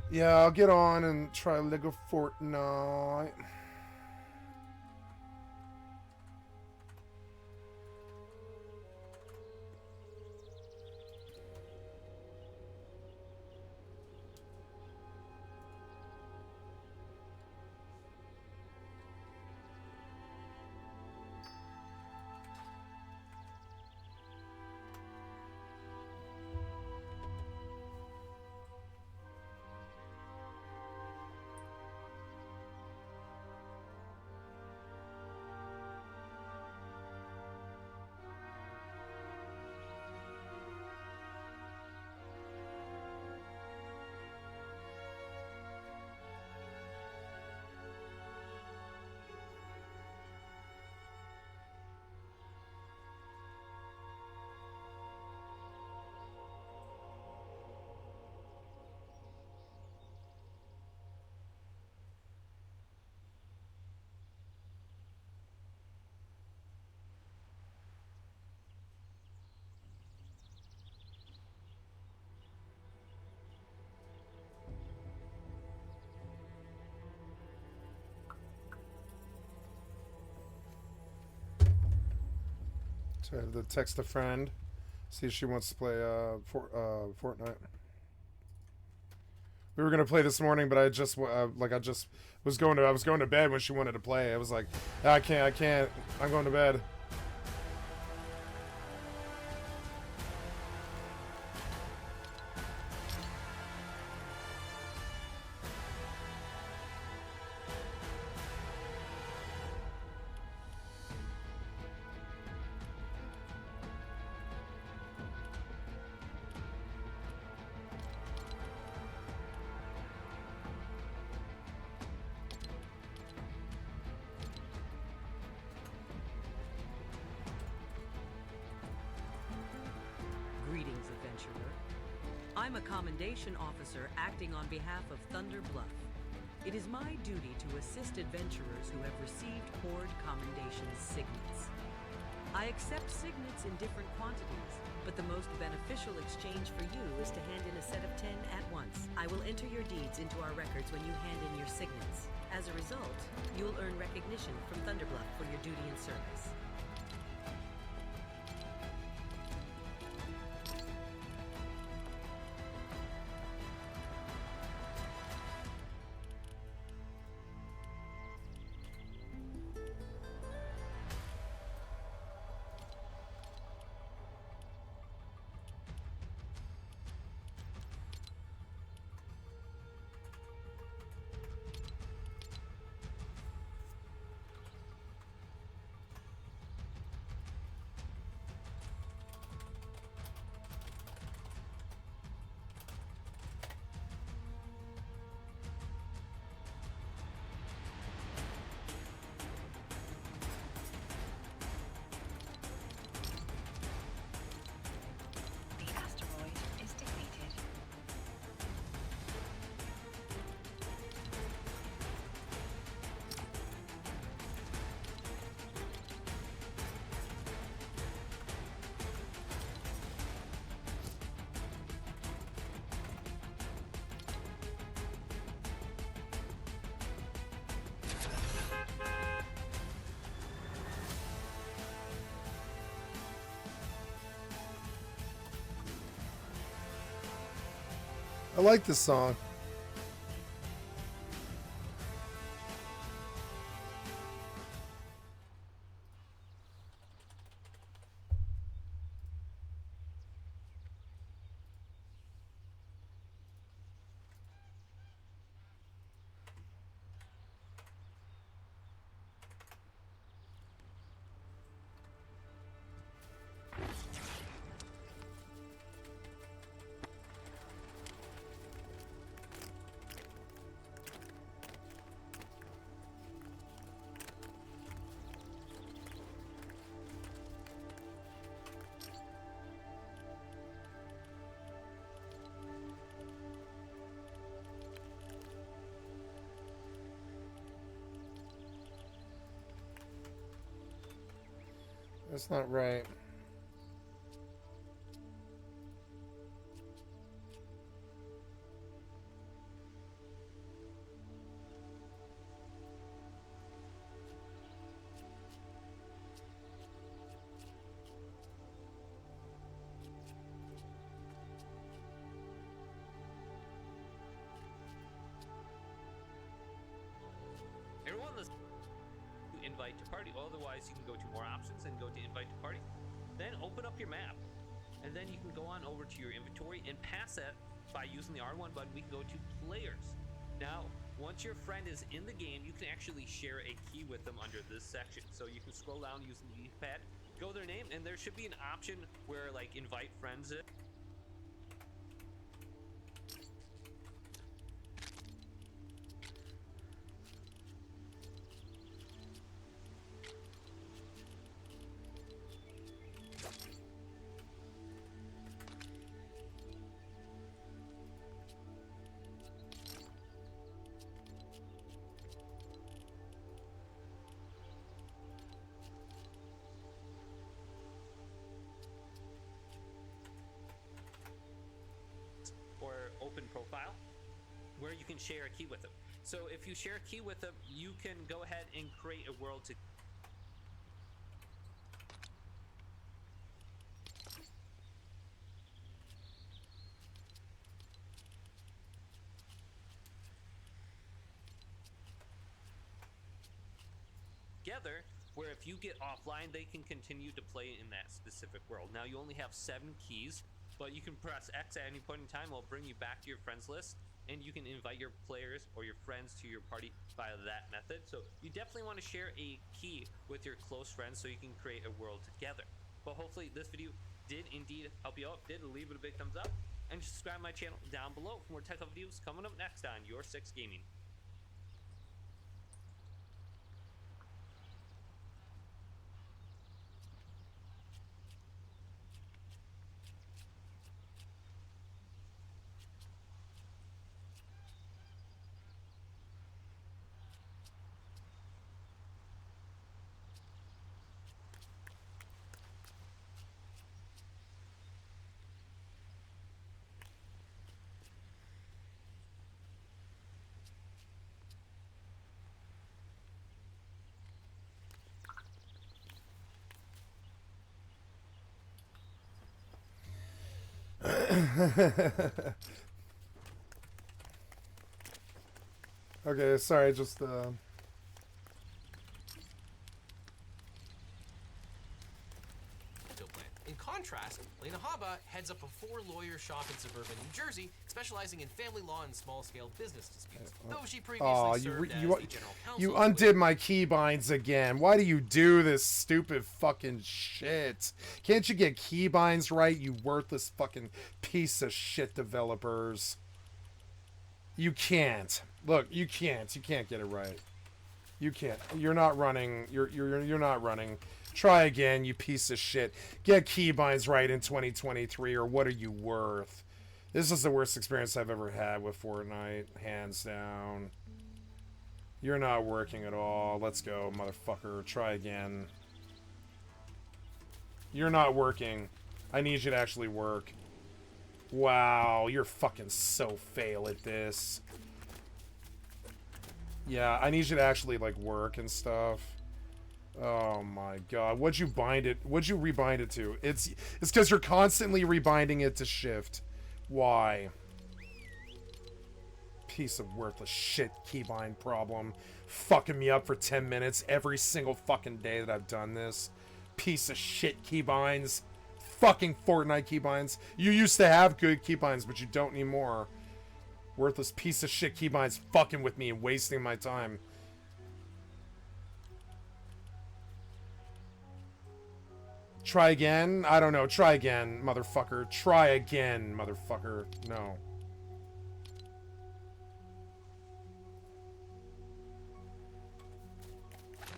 Yeah, I'll get on and try Lego Fortnite. So I have to text a friend, see if she wants to play Fortnite. We were gonna play this morning, but I just I was going to bed when she wanted to play. I was like, "Ah, I can't. I'm going to bed." Greetings, adventurer. I'm a commendation officer acting on behalf of Thunder Bluff. It is my duty to assist adventurers who have received Horde Commendation signets. I accept signets in different quantities, but the most beneficial exchange for you is to hand in a set of 10 at once. I will enter your deeds into our records when you hand in your signets. As a result, you'll earn recognition from Thunderbluff for your duty and service. I like this song. That's not right. invite to party. Otherwise, you can go to more options and go to invite to party. Then open up your map. And then you can go on over to your inventory and pass that by using the R1 button. We can go to players. Now, once your friend is in the game, you can actually share a key with them under this section. So you can scroll down using the pad, go their name, and there should be an option where like invite friends it. Or open profile where you can share a key with them. So if you share a key with them, you can go ahead and create a world to together, where if you get offline, they can continue to play in that specific world. Now you only have 7 keys, but you can press X at any point in time. It'll bring you back to your friends list, and you can invite your players or your friends to your party via that method. So you definitely want to share a key with your close friends so you can create a world together. But hopefully this video did indeed help you out. Did leave it a big thumbs up, and subscribe to my channel down below for more tech videos coming up next on Your 6 Gaming. Okay, sorry, just In contrast, Lena Haba heads up a 4-lawyer shop in suburban New Jersey, specializing in family law and small-scale business disputes. Though she previously served as the general counsel. You undid my keybinds again. Why do you do this stupid fucking shit? Can't you get keybinds right, you worthless fucking piece of shit developers? You can't. Look, you can't. You can't get it right. You can't. You're not running. You're not running. Try again, you piece of shit. Get keybinds right in 2023, or what are you worth? This is the worst experience I've ever had with Fortnite, hands down. You're not working at all. Let's go, motherfucker. Try again. You're not working. I need you to actually work. Wow, you're fucking so fail at this. Yeah, I need you to actually, like, work and stuff. Oh my god. What'd you bind it? What'd you rebind it to? It's because you're constantly rebinding it to shift. Why? Piece of worthless shit keybind problem. Fucking me up for 10 minutes every single fucking day that I've done this. Piece of shit keybinds. Fucking Fortnite keybinds. You used to have good keybinds, but you don't anymore. Worthless piece of shit keybinds fucking with me and wasting my time. Try again? I don't know. Try again, motherfucker. Try again, motherfucker. No.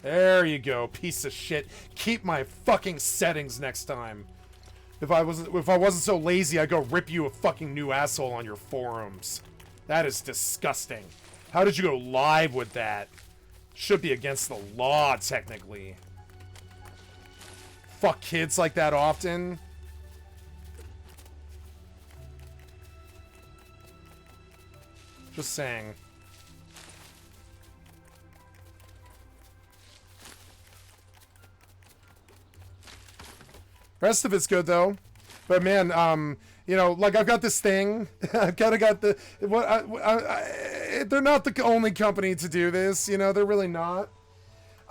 There you go, piece of shit. Keep my fucking settings next time. If I wasn't so lazy, I'd go rip you a fucking new asshole on your forums. That is disgusting. How did you go live with that? Should be against the law, technically. Fuck kids like that often. Just saying. Rest of it's good though. But man, you know, like I've got this thing. I've kind of got the they're not the only company to do this. You know, they're really not.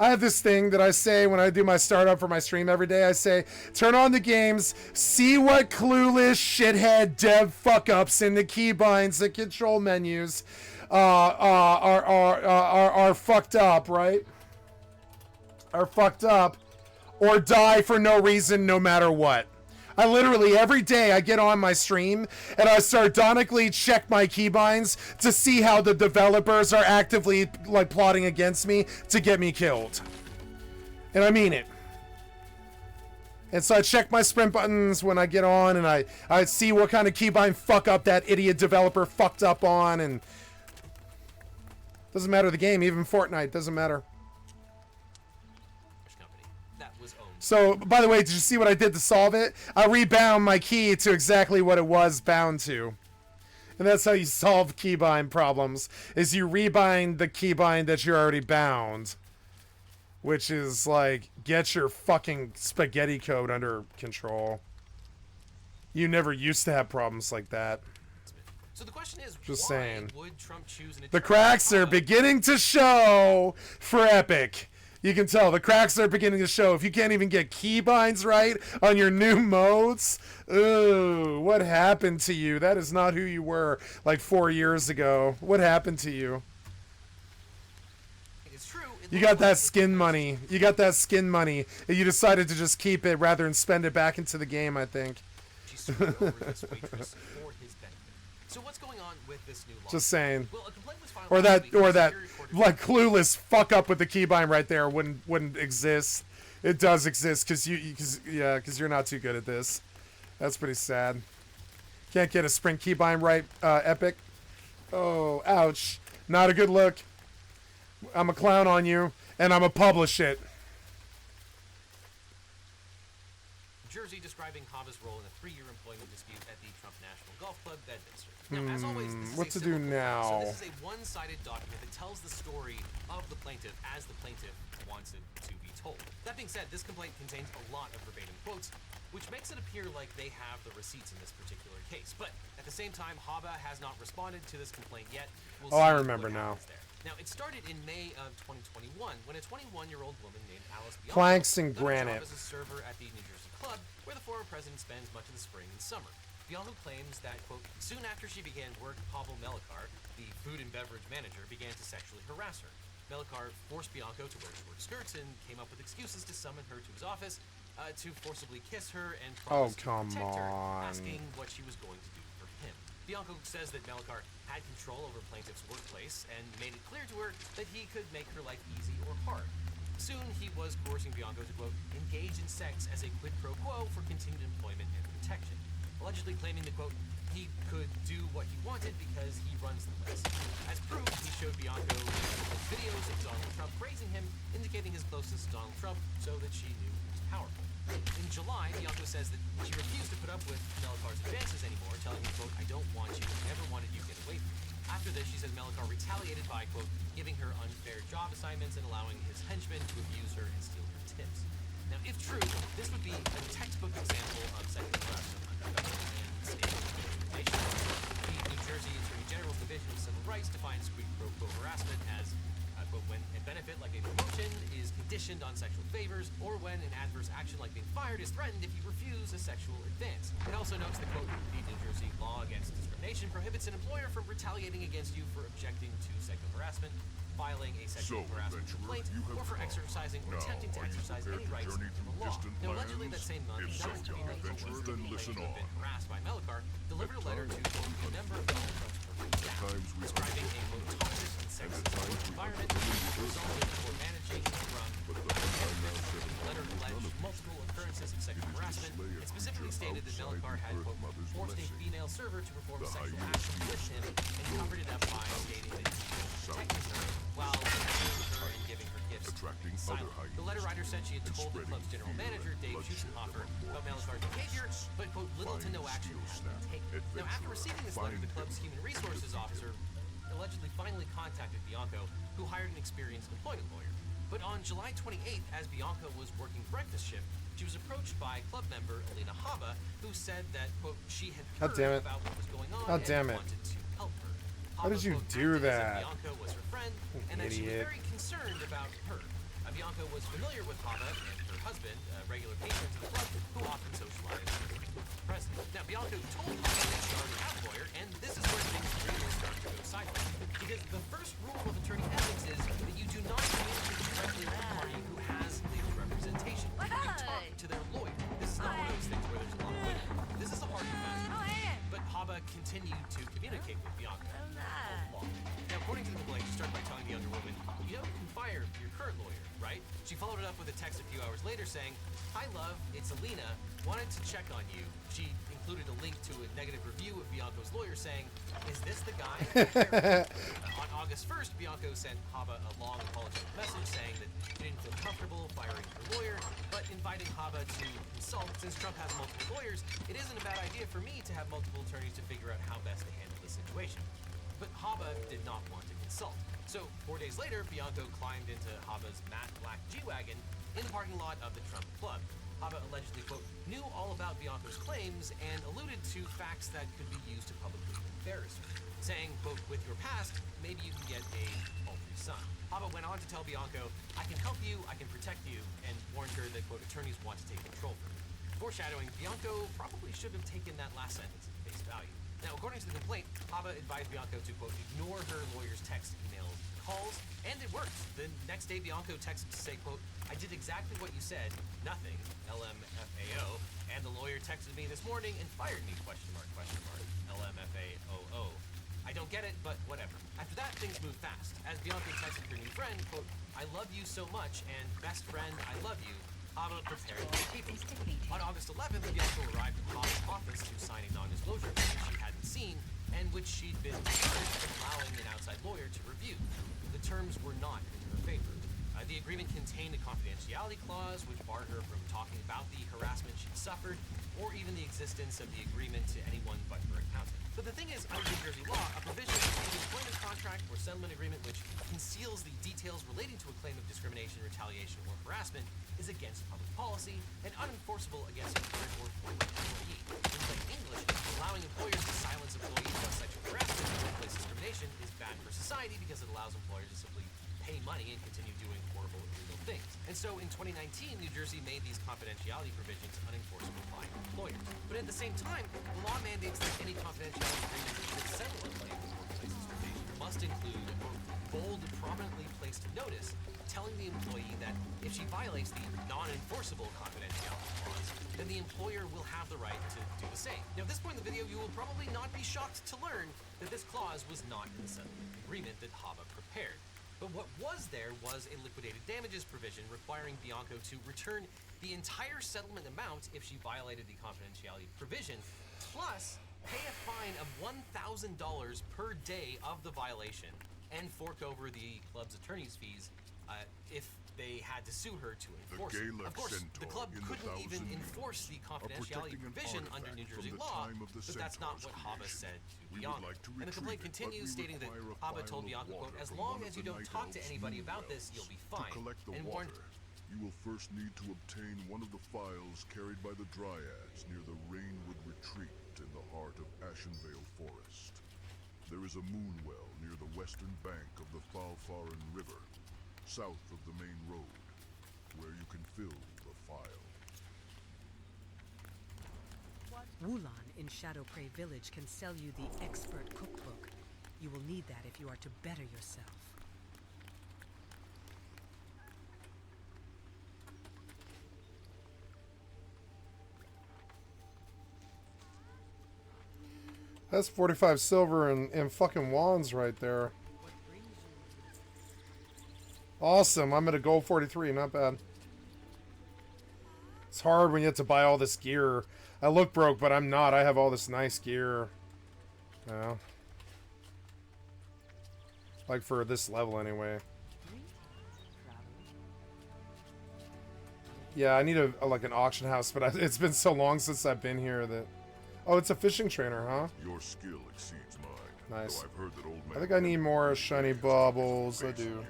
I have this thing that I say when I do my startup for my stream every day. I say, turn on the games, see what clueless shithead dev fuck-ups in the keybinds and control menus are fucked up, right? Are fucked up, or die for no reason no matter what. I literally, every day I get on my stream and I sardonically check my keybinds to see how the developers are actively like plotting against me to get me killed. And I mean it. And so I check my sprint buttons when I get on, and I see what kind of keybind fuck up that idiot developer fucked up on, and doesn't matter the game, even Fortnite, doesn't matter. So, by the way, did you see what I did to solve it? I rebound my key to exactly what it was bound to. And that's how you solve keybind problems, is you rebind the keybind that you're already bound. Which is like, get your fucking spaghetti code under control. You never used to have problems like that. So the question is, just why saying. Would Trump choose The cracks are beginning to show for Epic. You can tell the cracks are beginning to show. If you can't even get keybinds right on your new modes, ooh, what happened to you? That is not who you were like 4 years ago. What happened to you? It's true. You got that skin money. You got that skin money. And you decided to just keep it rather than spend it back into the game, I think. She over this waitress for his benefit. So what's going on with this new law? Just saying. Well, a complaint was filed Or that like clueless fuck up with the keybind right there wouldn't exist. It does exist because you're not too good at this. That's pretty sad. Can't get a sprint keybind right, Epic. Oh, ouch. Not a good look. I'm a clown on you, and I'm a publish it. Jersey describing Hava's role in a 3-year employment dispute at the Trump National Golf Club, Bedminster. Now, as always, this is what to a do civil now? So this is a one-sided document that tells the story of the plaintiff as the plaintiff wants it to be told. That being said, this complaint contains a lot of verbatim quotes, which makes it appear like they have the receipts in this particular case. But at the same time, Hava has not responded to this complaint yet. We'll I see remember what now. happens there. Now, it started in May of 2021 when a 21-year-old woman named Alice Bianco Planks and got a granite. job as a server at the New Jersey club where the former president spends much of the spring and summer. Bianco claims that, quote, soon after she began work, Pavel Melikar, the food and beverage manager, began to sexually harass her. Melikar forced Bianco to wear short skirts and came up with excuses to summon her to his office to forcibly kiss her and promise to protect her, asking what she was going to do for him. Bianco says that Melikar had control over plaintiff's workplace and made it clear to her that he could make her life easy or hard. Soon, he was coercing Bianco to, quote, engage in sex as a quid pro quo for continued employment and protection, allegedly claiming that, quote, he could do what he wanted because he runs the place. As proof, he showed Bianco videos of Donald Trump praising him, indicating his closeness to Donald Trump so that she knew he was powerful. In July, Bianco says that she refused to put up with Melikar's advances anymore, telling him, quote, I don't want you, I never wanted you to get away from me. After this, she says Melikar retaliated by, quote, giving her unfair job assignments and allowing his henchmen to abuse her and steal her tips. Now, if true, this would be a textbook example of sexual harassment under federal and state discrimination. The New Jersey Attorney General's Division of Civil Rights defines quid pro quo harassment as, quote, when a benefit like a promotion is conditioned on sexual favors, or when an adverse action like being fired is threatened if you refuse a sexual advance. It also notes that, quote, the New Jersey law against discrimination prohibits an employer from retaliating against you for objecting to sexual harassment, filing a sexual harassment complaint, or for exercising or attempting to exercise any rights under the law. Now, allegedly that same month, Donald Trump claimed to have been harassed by Melikar, delivered a letter to a member of Donald Trump's corporate staff, describing a toxic and sexist work environment that resulted for managing from the letter alleged multiple occurrences of sexual harassment, and specifically stated that Melikar had, quote, forced a female server to perform a sexual action with him and covered it up by stating that he was protecting her while protecting her and giving her gifts silent. The letter writer said she had told the club's general manager, Dave Schusenhofer, about Melikar's behavior, but, quote, little to no action had been taken. Now, after receiving this letter, the club's human resources officer allegedly finally contacted Bianco, who hired an experienced employment lawyer. But on July 28th, as Bianco was working breakfast shift, she was approached by club member Alina Haba, who said that, quote, she had heard about what was going on and wanted to help her. How did you do that? Bianco was her friend, and that she was very concerned about her. Bianca was familiar with Hava and her husband, regular patrons of the club, who often socialized with the president. Now, Bianca told Hava that she already had a lawyer, and this is where things really start to go sideways. Because the first rule of attorney ethics is that you do not communicate directly with the party who has legal representation. You talk to their lawyer. This is not one of those things where there's a long wait. This is a hard and fast rule. But Hava continued to communicate with Bianca. Now, according to the complaint, she started by telling the younger woman, you know, you can fire your current lawyer, right? She followed it up with a text a few hours later saying, hi, love, it's Alina. Wanted to check on you. She included a link to a negative review of Bianco's lawyer saying, is this the guy? On August 1st, Bianco sent Hava a long apologetic message saying that she didn't feel comfortable firing her lawyer, but inviting Hava to consult. Since Trump has multiple lawyers, it isn't a bad idea for me to have multiple attorneys to figure out how best to handle the situation. But Hava did not want to consult. So 4 days later, Bianco climbed into Hava's matte black G-Wagon in the parking lot of the Trump Club. Hava allegedly, quote, knew all about Bianco's claims and alluded to facts that could be used to publicly embarrass her, saying, quote, with your past, maybe you can get a paltry son. Hava went on to tell Bianco, I can help you, I can protect you, and warned her that, quote, attorneys want to take control from you. Foreshadowing, Bianco probably should have taken that last sentence at face value. Now, according to the complaint, Hava advised Bianco to, quote, ignore her lawyer's text, emails, calls, and it worked. The next day, Bianco texted to say, quote, I did exactly what you said, nothing, LMFAO, and the lawyer texted me this morning and fired me, question mark, LMFAOO. I don't get it, but whatever. After that, things moved fast. As Bianco texted her new friend, quote, I love you so much, and best friend, I love you, Hava prepared to keep it. On August 11th, Bianco arrived at Hava's office to sign a non-disclosure agreement she hadn't seen, and which she'd been allowing an outside lawyer to review. The terms were not in her favor. The agreement contained a confidentiality clause which barred her from talking about the harassment she'd suffered, or even the existence of the agreement to anyone but her accountant. But the thing is, under New Jersey law, a provision of an employment contract or settlement agreement which conceals the details relating to a claim of discrimination, retaliation, or harassment is against public policy and unenforceable against a third or fourth employee. In plain English, allowing employers to silence employees about sexual harassment or workplace discrimination is bad for society because it allows employers to simply pay money and continue doing horrible illegal things. And so in 2019, New Jersey made these confidentiality provisions unenforceable by employers. But at the same time, the law mandates that any confidentiality agreement that settle a claim of workplace discrimination must include a bold, prominently placed notice telling the employee that if she violates the non-enforceable confidentiality clause, then the employer will have the right to do the same. Now, at this point in the video, you will probably not be shocked to learn that this clause was not in the settlement agreement that Hava prepared. But what was there was a liquidated damages provision requiring Bianco to return the entire settlement amount if she violated the confidentiality provision, plus pay a fine of $1,000 per day of the violation and fork over the club's attorney's fees if they had to sue her to enforce it. Of course, the club couldn't even enforce the confidentiality provision under New Jersey law, but that's not what Hava said to Bianca. And the complaint continues, stating that Hava told Bianca, quote, as long as you don't talk to anybody about this, you'll be fine. And warned, you will first need to obtain one of the files carried by the Dryads near the Rainwood Retreat in the heart of Ashenvale Forest. There is a moon well near the western bank of the Falfaran River, south of the main road, where you can fill the file. Wulan in Shadowprey Village can sell you the Expert Cookbook. You will need that if you are to better yourself. That's 45 silver and fucking wands right there. Awesome. I'm at a gold 43. Not bad. It's hard when you have to buy all this gear. I look broke, but I'm not. I have all this nice gear. Yeah. Like for this level anyway. Yeah, I need a like an auction house, but it's been so long since I've been here that... Oh, it's a fishing trainer, huh? Your skill exceeds mine. Nice. I've heard that old man I think I need more shiny baubles. I do.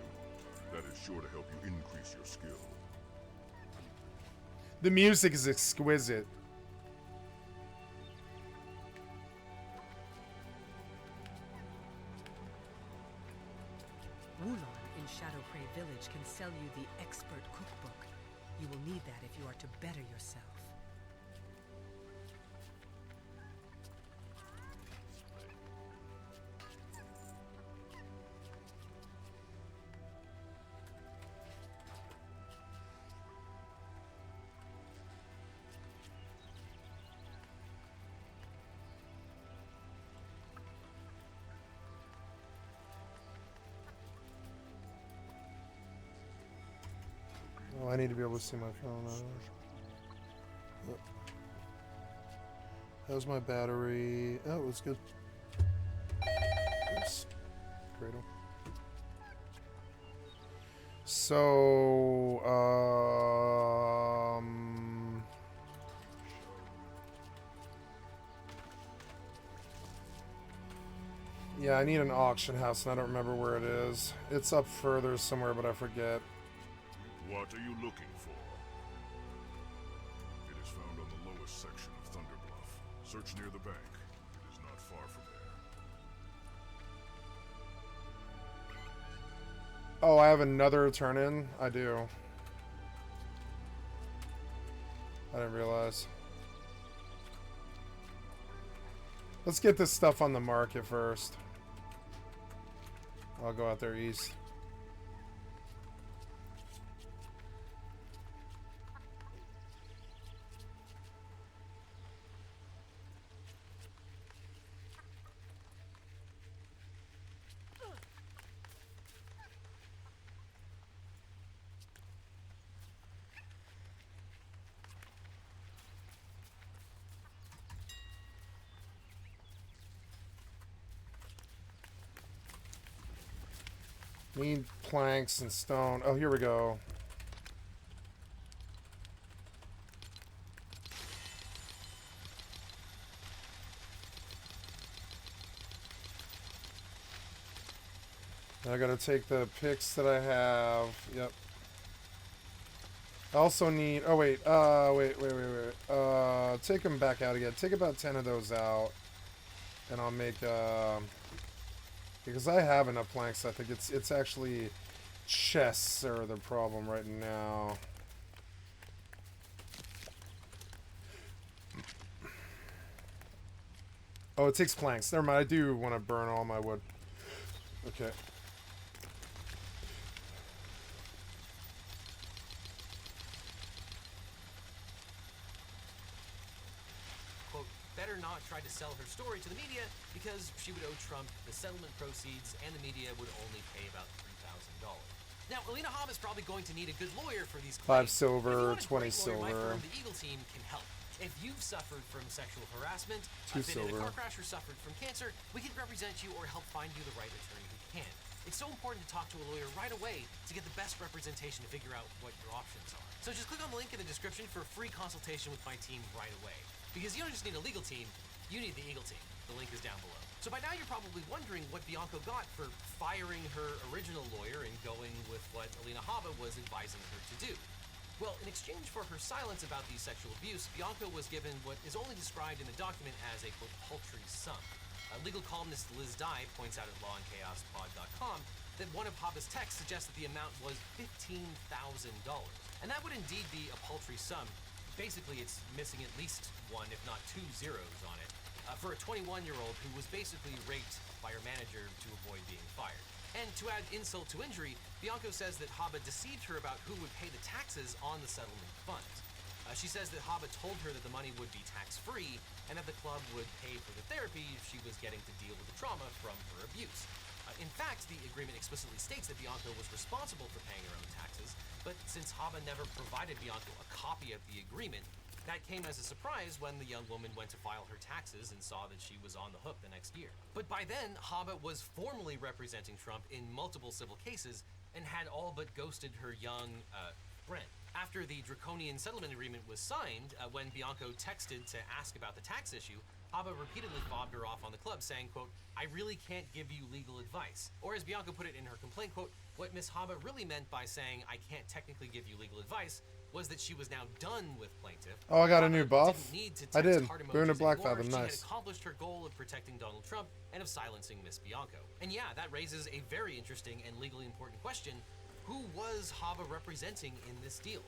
That is sure to help you increase your skill. The music is exquisite. Wulan in Shadowprey Village can sell you the expert cookbook. You will need that if you are to better yourself. Oh, I need to be able to see my phone. Yep. How's my battery? Oh, it's good. Oops. Cradle. So, yeah, I need an auction house, and I don't remember where it is. It's up further somewhere, but I forget. What are you looking for? It is found on the lowest section of Thunder Bluff. Search near the bank. It is not far from there. Oh, I have another turn-in? I do. I didn't realize. Let's get this stuff on the market first. I'll go out there east. Need planks and stone. Oh, here we go. I gotta take the picks that I have. Yep. I also need. Oh wait. Wait. Take them back out again. Take about 10 of those out, and I'll make. Because I have enough planks. I think it's actually chests are the problem right now. Oh, it takes planks. Never mind. I do want to burn all my wood. Okay. Better not try to sell her story to the media because she would owe Trump the settlement proceeds and the media would only pay about $3,000. Now, Alina Hobb is probably going to need a good lawyer for these claims. 5 silver, 20 My silver. firm, the Eagle team, can help. If you've suffered from sexual harassment, 2 been in a silver. car crash or suffered from cancer, we can represent you or help find you the right attorney who can. It's so important to talk to a lawyer right away to get the best representation to figure out what your options are. So just click on the link in the description for a free consultation with my team right away. Because you don't just need a legal team, you need the Eagle team. The link is down below. So by now you're probably wondering what Bianco got for firing her original lawyer and going with what Alina Haba was advising her to do. Well, in exchange for her silence about the sexual abuse, Bianco was given what is only described in the document as a, quote, paltry sum. Legal columnist Liz Dye points out at lawandchaospod.com that one of Haba's texts suggests that the amount was $15,000. And that would indeed be a paltry sum. Basically, it's missing at least one, if not 2 zeros on it, for a 21-year-old who was basically raped by her manager to avoid being fired. And to add insult to injury, Bianco says that Haba deceived her about who would pay the taxes on the settlement fund. She says that Haba told her that the money would be tax-free and that the club would pay for the therapy she was getting to deal with the trauma from her abuse. In fact, the agreement explicitly states that Bianco was responsible for paying her own taxes, but since Haba never provided Bianco a copy of the agreement, that came as a surprise when the young woman went to file her taxes and saw that she was on the hook the next year. But by then, Haba was formally representing Trump in multiple civil cases and had all but ghosted her young friend. After the draconian settlement agreement was signed, when Bianco texted to ask about the tax issue, Haba repeatedly fobbed her off on the club, saying, quote, "I really can't give you legal advice." Or as Bianco put it in her complaint, quote, "What Miss Haba really meant by saying, 'I can't technically give you legal advice,' was that she was now done with plaintiff." Oh, I got a Haba new buff. didn't need to I text did. heart We're in a emojis Black anymore. Fathom. She had Nice. accomplished her goal of protecting Donald Trump and of silencing Miss Bianco. And yeah, that raises a very interesting and legally important question. Who was Haba representing in this deal?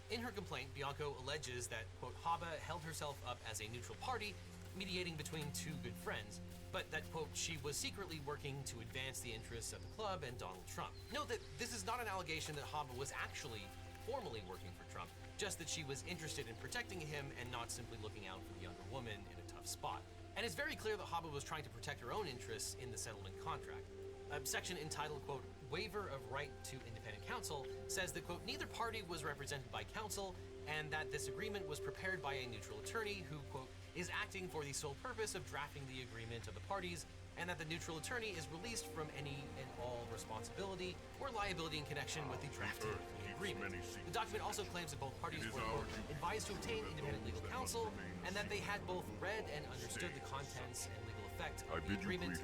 In her complaint, Bianco alleges that, quote, Haba held herself up as a neutral party, mediating between two good friends, but that, quote, she was secretly working to advance the interests of the club and Donald Trump. Note that this is not an allegation that Haba was actually formally working for Trump, just that she was interested in protecting him and not simply looking out for the younger woman in a tough spot. And it's very clear that Haba was trying to protect her own interests in the settlement contract. A section entitled, quote, "Waiver of Right to Independent Counsel" says that, quote, "neither party was represented by counsel and that this agreement was prepared by a neutral attorney who, quote, is acting for the sole purpose of drafting the agreement of the parties, and that the neutral attorney is released from any and all responsibility or liability in connection with the drafting of the agreement." The document also claims that both parties were, quote, advised to obtain independent legal counsel and that they had both read and understood the contents and legal effect of the agreement,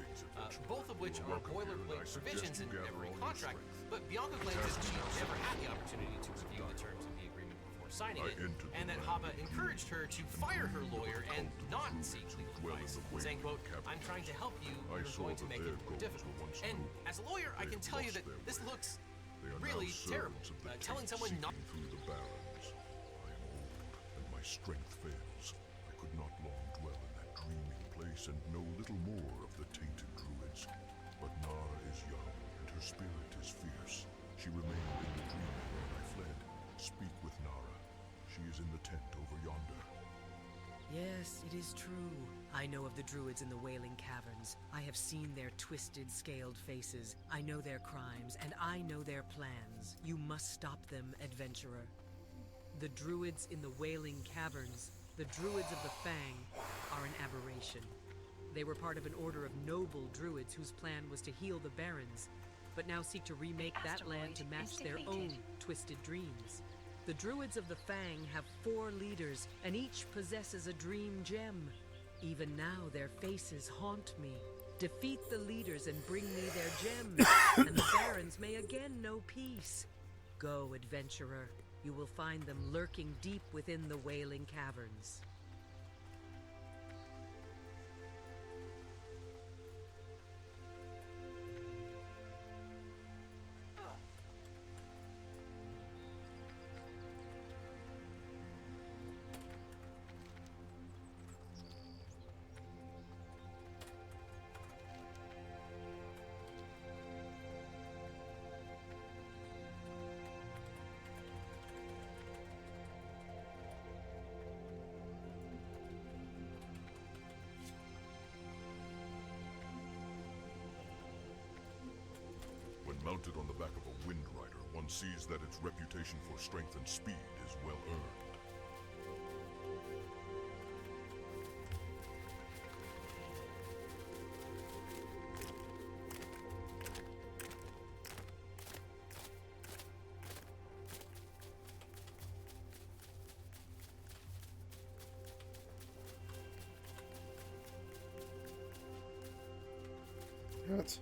both of which are boilerplate provisions in every contract. But Bianca claims that she never had the opportunity to review the terms of the agreement before signing it, and that Haba encouraged her to fire her lawyer and not seek legal advice, saying, quote, "I'm trying to help you, you're going to make it more difficult." And as a lawyer, I can tell you that this looks really terrible. Telling someone not through the barrens. I am old, and my strength fails. I could not long dwell in that dreaming place and know little more of the tainted druids. But Nara is young, and her spirit is fierce. She remained in the dream when I fled. Speak with Nara. She is in the tent over yonder. Yes, it is true. I know of the druids in the Wailing Caverns. I have seen their twisted, scaled faces. I know their crimes, and I know their plans. You must stop them, adventurer. The druids in the Wailing Caverns, the druids of the Fang, are an aberration. They were part of an order of noble druids whose plan was to heal the barons, but now seek to remake that land to match their own twisted dreams. The druids of the Fang have 4 leaders, and each possesses a dream gem. Even now, their faces haunt me. Defeat the leaders and bring me their gems, and the barons may again know peace. Go, adventurer. You will find them lurking deep within the Wailing Caverns. When mounted on the back of a wind rider, one sees that its reputation for strength and speed is well earned. What?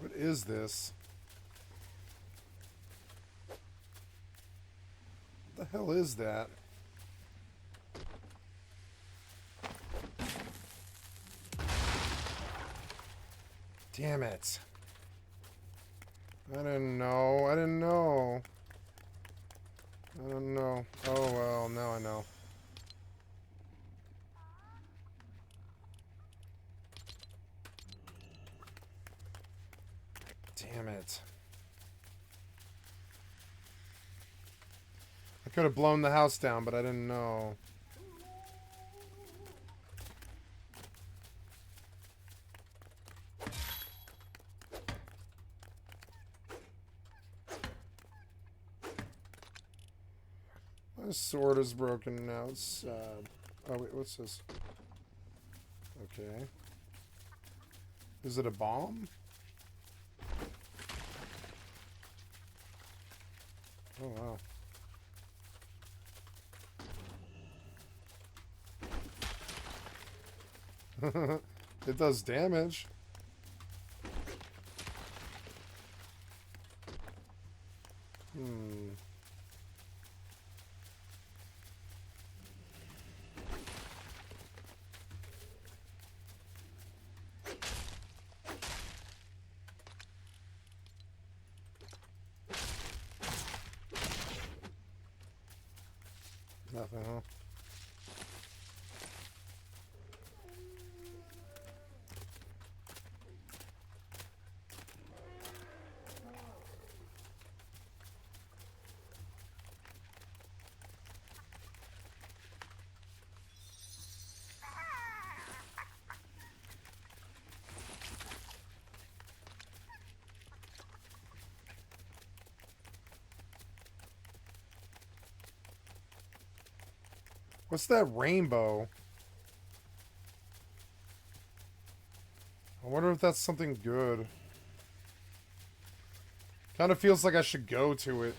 What is this? What the hell is that? Damn it. I didn't know. I didn't know. I don't know. Oh well, now I know. Damn it. I could have blown the house down, but I didn't know. My sword is broken now. It's sad. Oh wait, what's this? Okay. Is it a bomb? Oh wow. It does damage. Hmm. Nothing, huh? What's that rainbow? I wonder if that's something good. Kind of feels like I should go to it.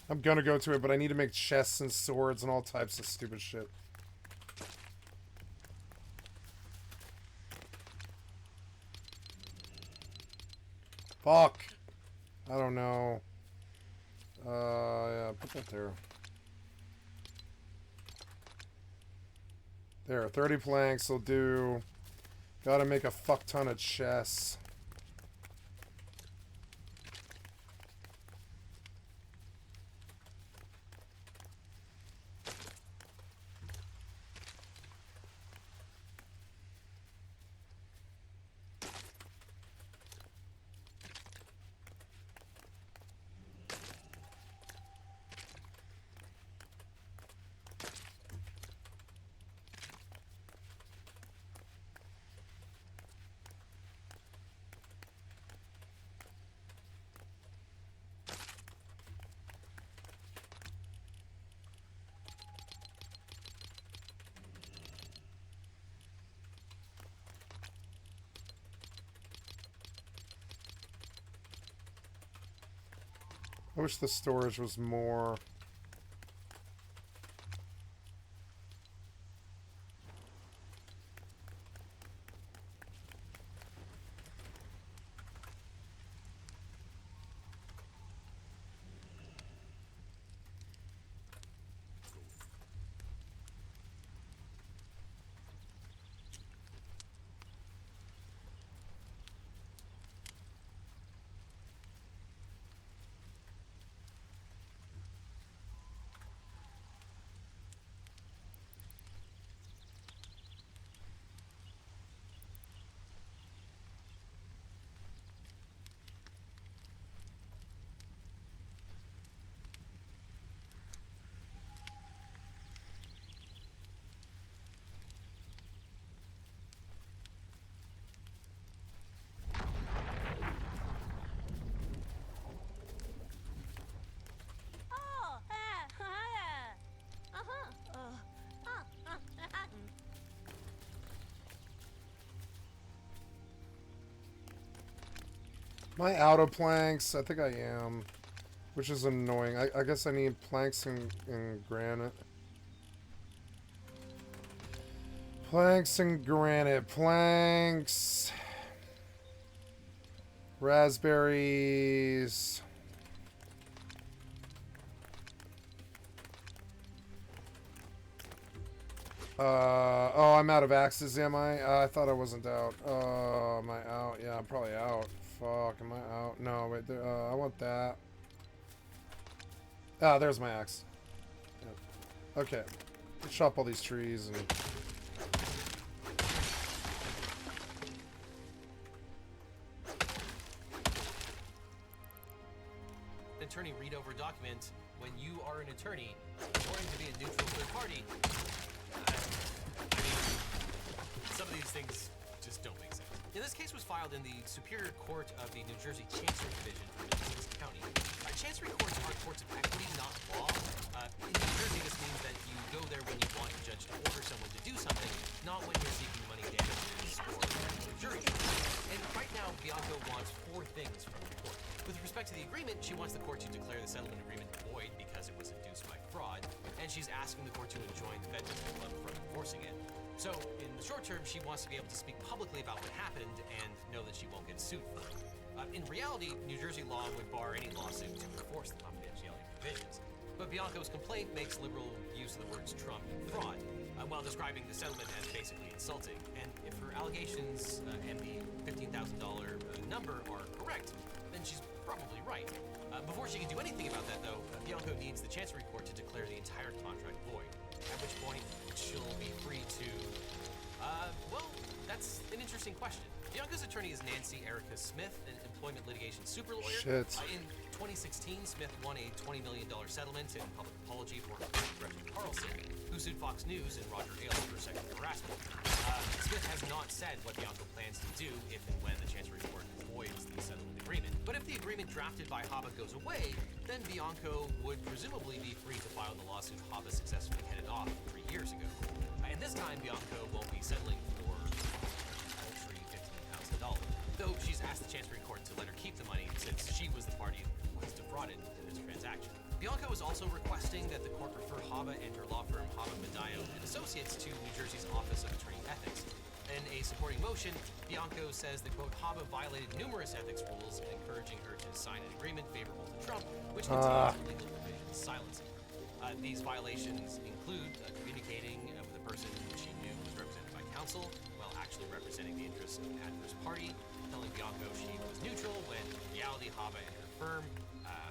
I'm gonna go to it, but I need to make chests and swords and all types of stupid shit. Fuck. I don't know. Yeah, put that there. There, 30 planks will do. Gotta make a fuck ton of chests. I wish the storage was more. Am I out of planks? I think I am. Which is annoying. I guess I need planks and granite. Planks and granite. Planks. Raspberries. Oh, I'm out of axes, am I? I thought I wasn't out. Am I out? Yeah, I'm probably out. Fuck, am I out? No, wait, I want that. Ah, there's my axe. Yep. Okay. Let's chop all these trees and... Attorney read over document when you are an attorney purporting to be a neutral third party. I mean, some of these things just don't make sense. This case was filed in the Superior Court of the New Jersey Chancery Division for Middlesex County. Chancery courts are courts of equity, not law. In New Jersey, this means that you go there when you want a judge to order someone to do something, not when you're seeking money damages or a jury trial. And right now, Bianco wants 4 things from the court. With respect to the agreement, she wants the court to declare the settlement agreement void because it was induced by fraud, and she's asking the court to enjoin the Veterans Club from enforcing it. So, in the short term, she wants to be able to speak publicly about what happened and know that she won't get sued for it. In reality, New Jersey law would bar any lawsuit to enforce the confidentiality provisions. But Bianco's complaint makes liberal use of the words Trump and fraud, while describing the settlement as basically insulting. And if her allegations and the $15,000 number are correct, then she's probably right. Before she can do anything about that, though, Bianco needs the Chancery Court to declare the entire contract void, at which point she'll be free to... well, that's an interesting question. Bianco's attorney is Nancy Erica Smith, an employment litigation super lawyer. Shit. In 2016, Smith won a $20 million settlement in public apology for Gretchen Carlson, who sued Fox News and Roger Ailes for sexual harassment. Smith has not said what Bianco plans to do if and when the Chancery Court voids the settlement agreement. But if the agreement drafted by Haba goes away, then Bianco would presumably be free to file the lawsuit Haba successfully headed off 3 years ago. And this time, Bianco won't be settling for $15,000, though she's asked the Chancery Court to let her keep the money since she was the party who was defrauded in this transaction. Bianco is also requesting that the court refer Haba and her law firm Haba Medaio and Associates to New Jersey's Office of Attorney Ethics. In a supporting motion, Bianco says that, quote, Haba violated numerous ethics rules, encouraging her to sign an agreement favorable to Trump, which contains illegal provisions silencing her. These violations include communicating with a person who she knew was represented by counsel while actually representing the interests of an adverse party, telling Bianco she was neutral when in reality Haba and her firm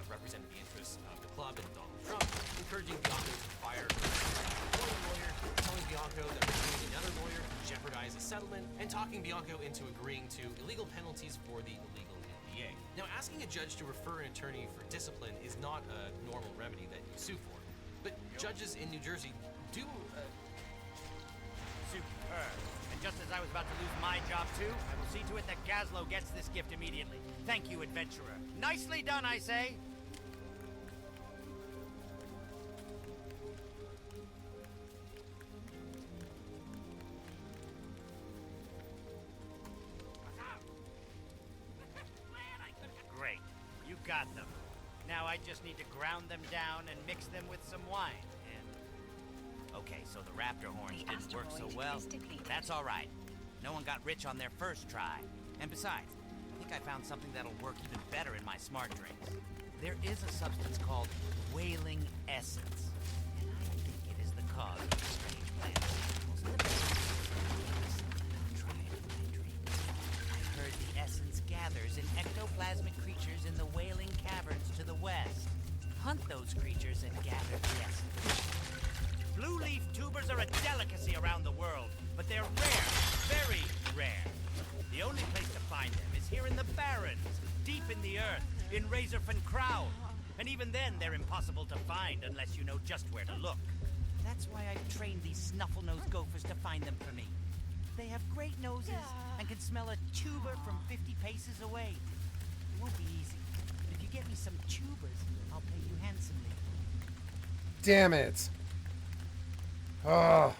represented the interests of the club and Donald Trump, encouraging Bianco to fire her lawyer, telling Bianco that retaining another lawyer could jeopardize a settlement, and talking Bianco into agreeing to illegal penalties for the illegal NDA. Now, asking a judge to refer an attorney for discipline is not a normal remedy that you sue for, but judges in New Jersey do... Superb. And just as I was about to lose my job too, I will see to it that Gazlo gets this gift immediately. Thank you, adventurer. Nicely done, I say. Great. You got them. Now I just need to ground them down and mix them with some wine. Okay, so the raptor horns didn't work so well. That's all right. No one got rich on their first try. And besides, I think I found something that'll work even better in my smart drinks. There is a substance called whaling essence, and I think it is the cause of the strange plant samples. I'll try it in my dreams. I've heard the essence gathers in ectoplasmic creatures in the whaling caverns to the west. Hunt those creatures and gather the essence. Blue leaf tubers are a delicacy around the world, but they're rare, very rare. The only place to find them is here in the Barrens, deep in the earth, in Razorfen Crown. And even then, they're impossible to find unless you know just where to look. That's why I've trained these snuffle-nosed gophers to find them for me. They have great noses and can smell a tuber from 50 paces away. It won't be easy, but if you get me some tubers, I'll pay you handsomely. Damn it. Oh.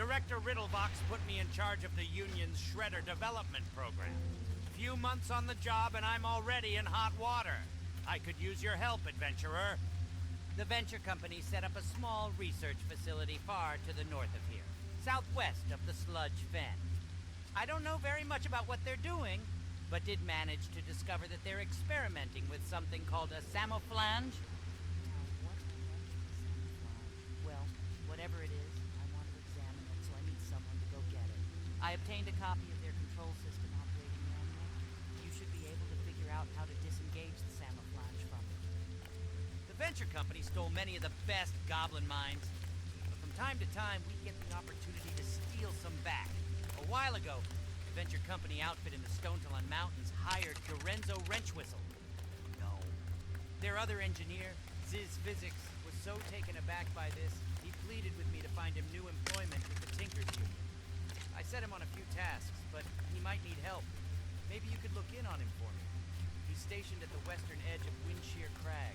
Director Riddlevox put me in charge of the Union's Shredder development program. Few months on the job and I'm already in hot water. I could use your help, adventurer. The venture company set up a small research facility far to the north of here, southwest of the Sludge Fen. I don't know very much about what they're doing, but did manage to discover that they're experimenting with something called a samoflange. Now, what the heck is a samoflange? Well, whatever it is, I want to examine it, so I need someone to go get it. I obtained a copy of their control system operating manual. You should be able to figure out how to disengage the samoflange from it. The venture company stole many of the best goblin minds, but from time to time we get the opportunity to steal some back. A while ago, the venture company outfit in the Stonetalan Mountains hired Lorenzo Wrenchwhistle. No. Their other engineer, Ziz Physics, was so taken aback by this, he pleaded with me to find him new employment with the Tinkers Union. I set him on a few tasks, but he might need help. Maybe you could look in on him for me. He's stationed at the western edge of Windshear Crag.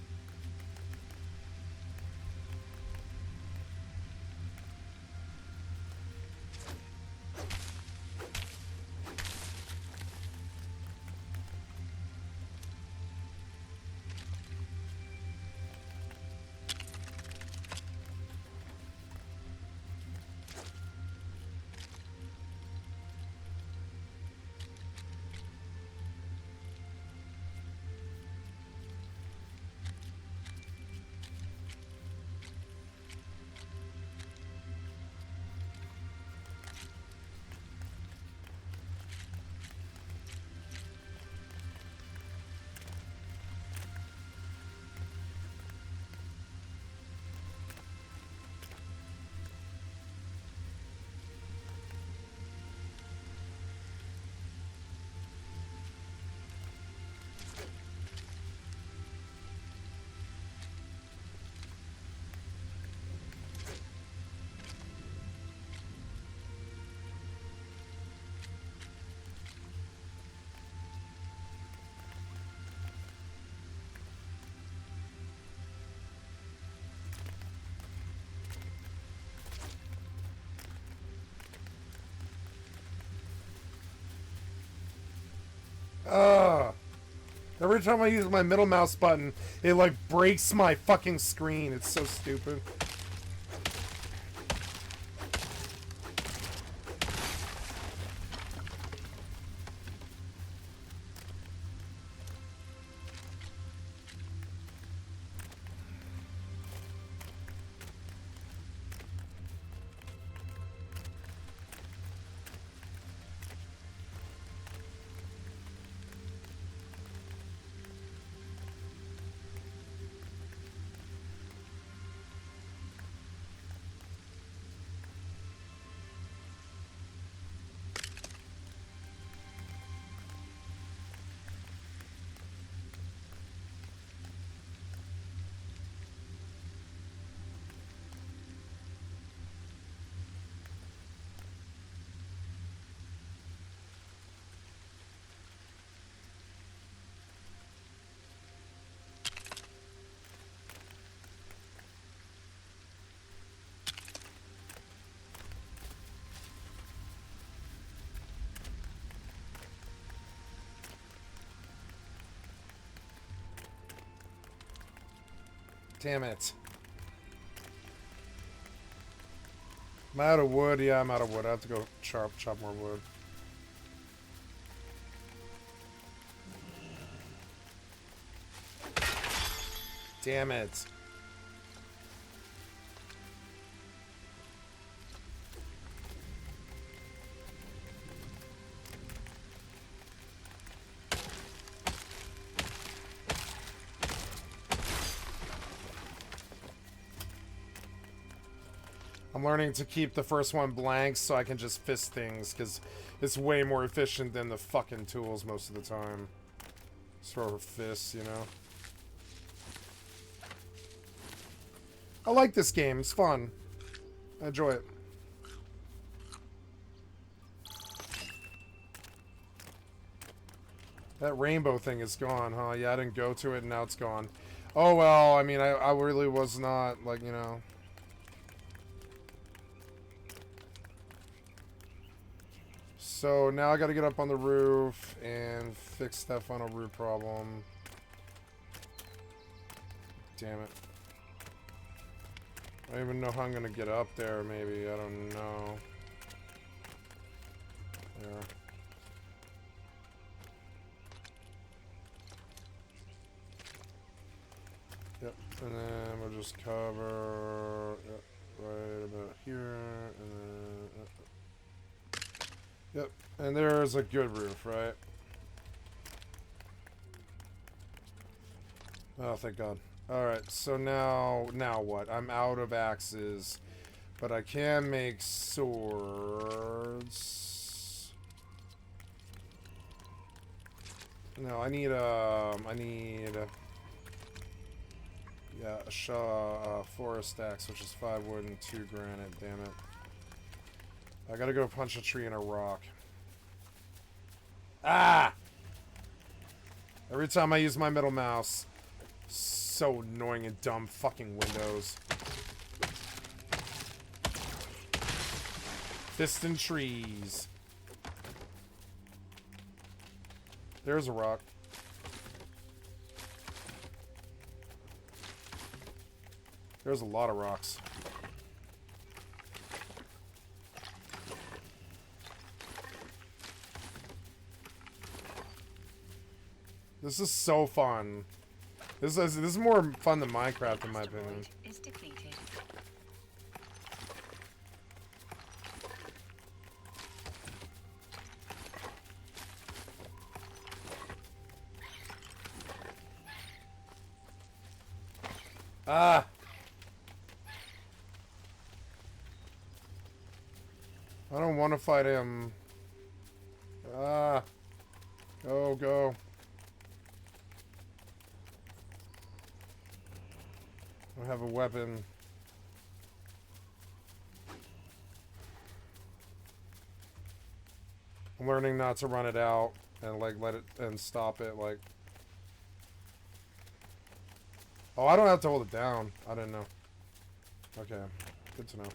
Every time I use my middle mouse button, it like breaks my fucking screen. It's so stupid. Damn it. I'm out of wood. Yeah, I'm out of wood. I have to go chop more wood. Damn it. I'm learning to keep the first one blank so I can just fist things, because it's way more efficient than the fucking tools most of the time. Just throw her fists, you know? I like this game. It's fun. I enjoy it. That rainbow thing is gone, huh? Yeah, I didn't go to it and now it's gone. Oh, well, I mean, I really was not, like, you know... So now I gotta get up on the roof and fix that final roof problem. Damn it. I don't even know how I'm gonna get up there, maybe. I don't know. There. Yep, and then we'll just cover right about here, and then yep, and there's a good roof, right? Oh, thank God. Alright, so now what? I'm out of axes, but I can make swords. No, I need yeah, a forest axe, which is 5 wood and 2 granite, damn it. I gotta go punch a tree in a rock. Ah! Every time I use my middle mouse. So annoying and dumb fucking windows. Piston trees. There's a rock. There's a lot of rocks. This is so fun. This is more fun than Minecraft, in my opinion. Is depleted. Ah! I don't want to fight him. Ah! Go, go. I have a weapon. I'm learning not to run it out and like let it and stop it like. Oh, I don't have to hold it down. I didn't know. Okay, good to know.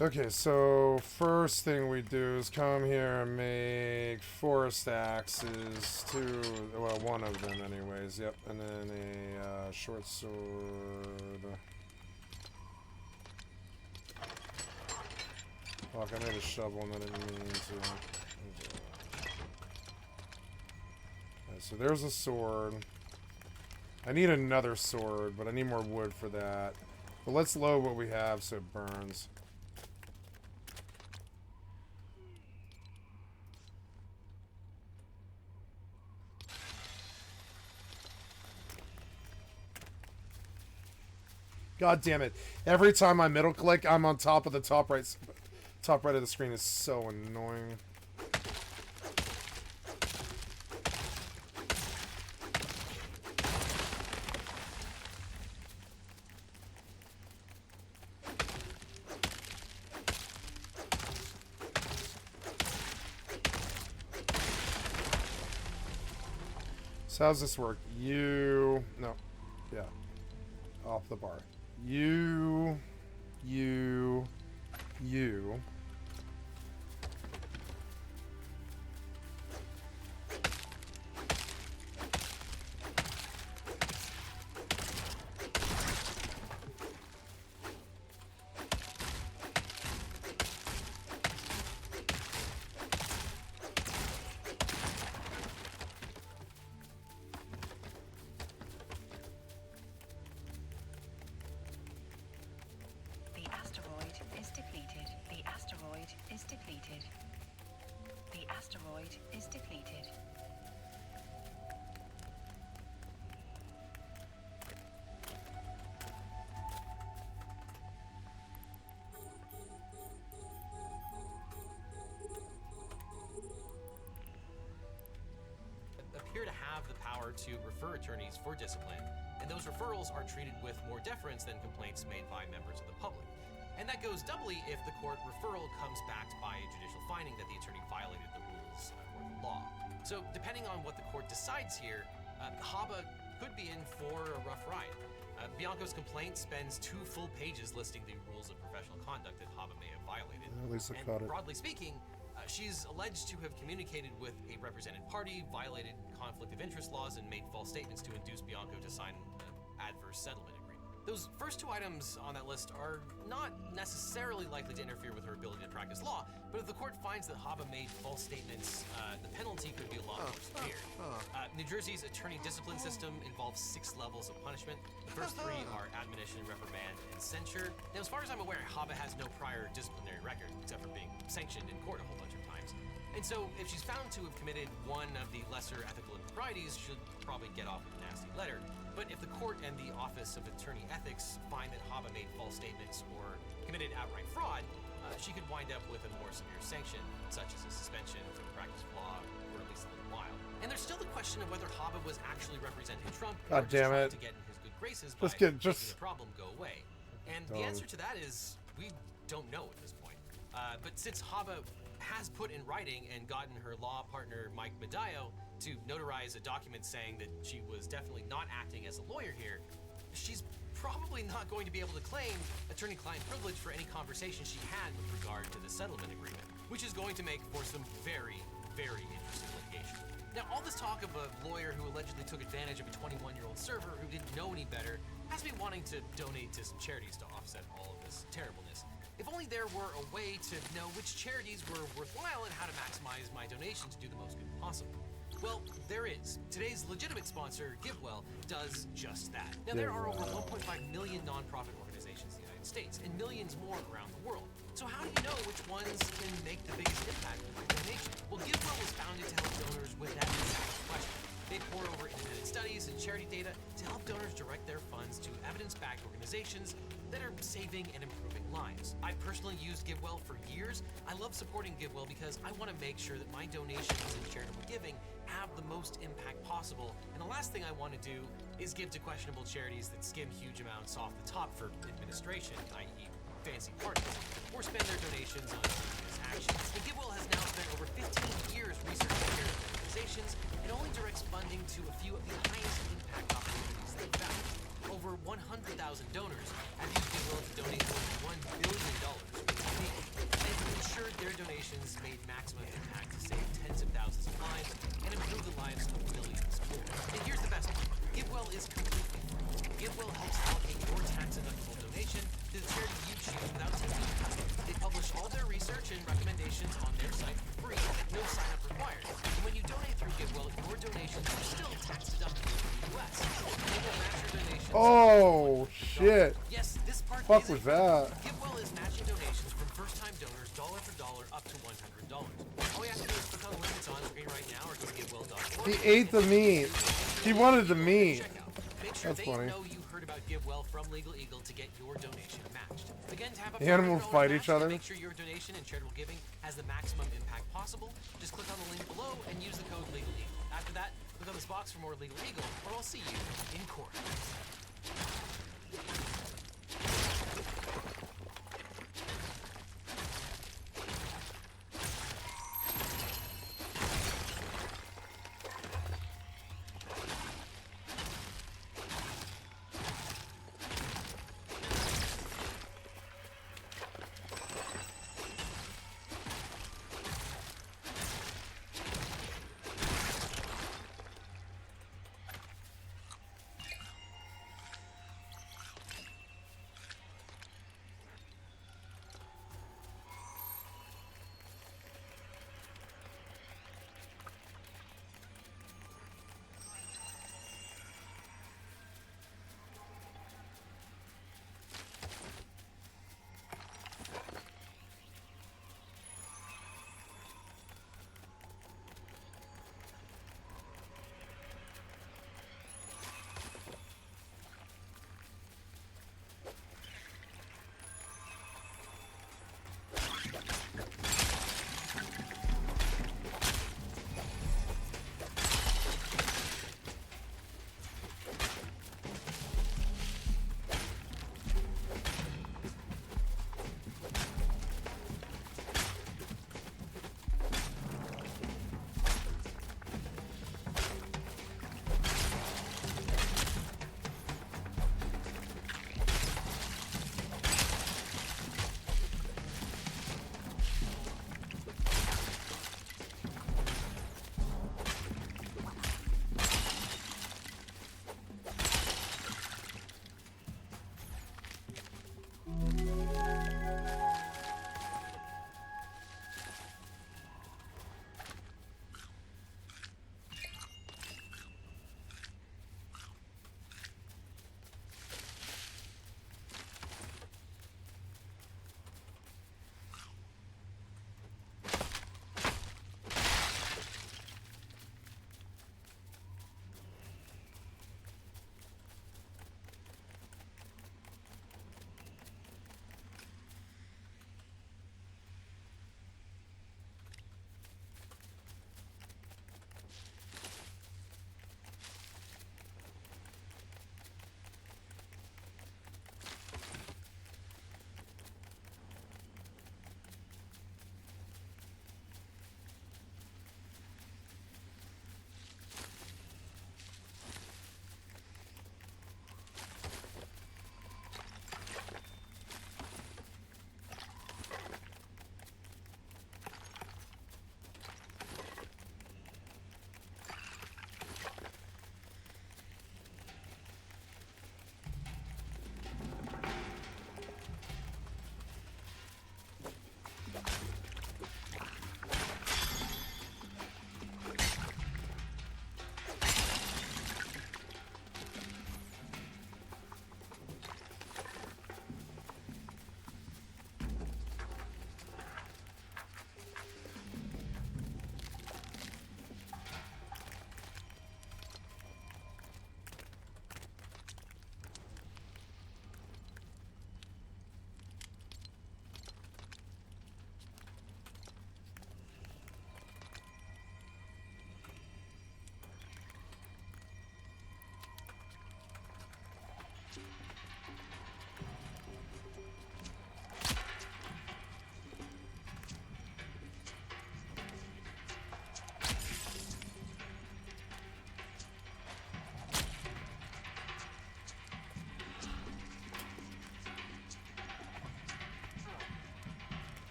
Okay, so first thing we do is come here and make forest axes, well, one of them anyways, yep, and then a short sword. Fuck, I made a shovel and I didn't mean to. Okay, so there's a sword. I need another sword, but I need more wood for that. But let's load what we have so it burns. God damn it. Every time I middle click, I'm on top of the top right of the screen. Is so annoying. So how's this work? No. Yeah. Off the bar. You. Appear to have the power to refer attorneys for discipline, and those referrals are treated with more deference than complaints made by members of the public. And that goes doubly if the court referral comes backed by a judicial finding that the attorney violated the rules or the law. So depending on what the court decides here, Haba could be in for a rough ride. Bianco's complaint spends 2 full pages listing the rules of professional conduct that Haba may have violated. At least I And caught it. broadly speaking, she's alleged to have communicated with a represented party, violated conflict of interest laws, and made false statements to induce Bianco to sign an adverse settlement agreement. Those first 2 items on that list are not necessarily likely to interfere with her ability to practice law, but if the court finds that Haba made false statements, the penalty could be a lot more severe. New Jersey's attorney discipline system involves 6 levels of punishment. The first 3 are admonition, reprimand, and censure. Now, as far as I'm aware, Haba has no prior disciplinary record, except for being sanctioned in court a whole bunch of times. And so, if she's found to have committed one of the lesser ethical improprieties, she'll probably get off with a nasty letter. But if the court and the Office of Attorney Ethics find that Haba made false statements or committed outright fraud, she could wind up with a more severe sanction, such as a suspension from the practice of law for at least a little while. And there's still the question of whether Haba was actually representing Trump or God just damn trying it. to get in his good graces Just by get- making just- the problem go away. And the answer to that is we don't know at this point. But since Haba has put in writing and gotten her law partner Mike Medallo to notarize a document saying that she was definitely not acting as a lawyer here, she's probably not going to be able to claim attorney-client privilege for any conversation she had with regard to the settlement agreement, which is going to make for some very, very interesting litigation. Now, all this talk of a lawyer who allegedly took advantage of a 21-year-old server who didn't know any better has me wanting to donate to some charities to offset all of this terribleness. If only there were a way to know which charities were worthwhile and how to maximize my donation to do the most good possible. Well, there is. Today's legitimate sponsor, GiveWell, does just that. Now, there are over 1.5 million nonprofit organizations in the United States and millions more around the world. So how do you know which ones can make the biggest impact with my donation? Well, GiveWell was founded to help donors with that exact question. They pour over independent studies and charity data to help donors direct their funds to evidence-backed organizations that are saving and improving lives. I personally used GiveWell for years. I love supporting GiveWell because I want to make sure that my donations and charitable giving have the most impact possible. And the last thing I want to do is give to questionable charities that skim huge amounts off the top for administration, i.e. fancy parties, or spend their donations on dubious actions. And GiveWell has now spent over 15 years researching charitable organizations and only directs funding to a few of the highest impact opportunities they've found. Over 100,000 donors have used GiveWell to donate over $1 billion to me. They've ensured their donations made maximum impact to save tens of thousands of lives and improve the lives of millions more. And here's the best part. GiveWell is completely free. GiveWell helps allocate your tax-deductible donation to the charity you choose without taking a cut. They publish all their research and recommendations on their site for free, no sign-up required. And when you donate through GiveWell, your donations are still tax-deductible in the U.S. They will match your donations. Oh, shit. Yes, this part Fuck is with that. GiveWell is matching donations from first-time donors dollar for dollar up to $100. All you have to do is click on the link that's on screen right now or go to givewell.org. He ate the meat. He wanted the meat. Checkout. Make sure That's they funny. know you heard about GiveWell from Legal Eagle to get your donation matched. Again, to have a The animals $500 fight match each other. and make sure your donation and charitable giving has the maximum impact possible, just click on the link below and use the code Legal Eagle. After that, click on this box for more Legal Eagle, or I'll see you in court.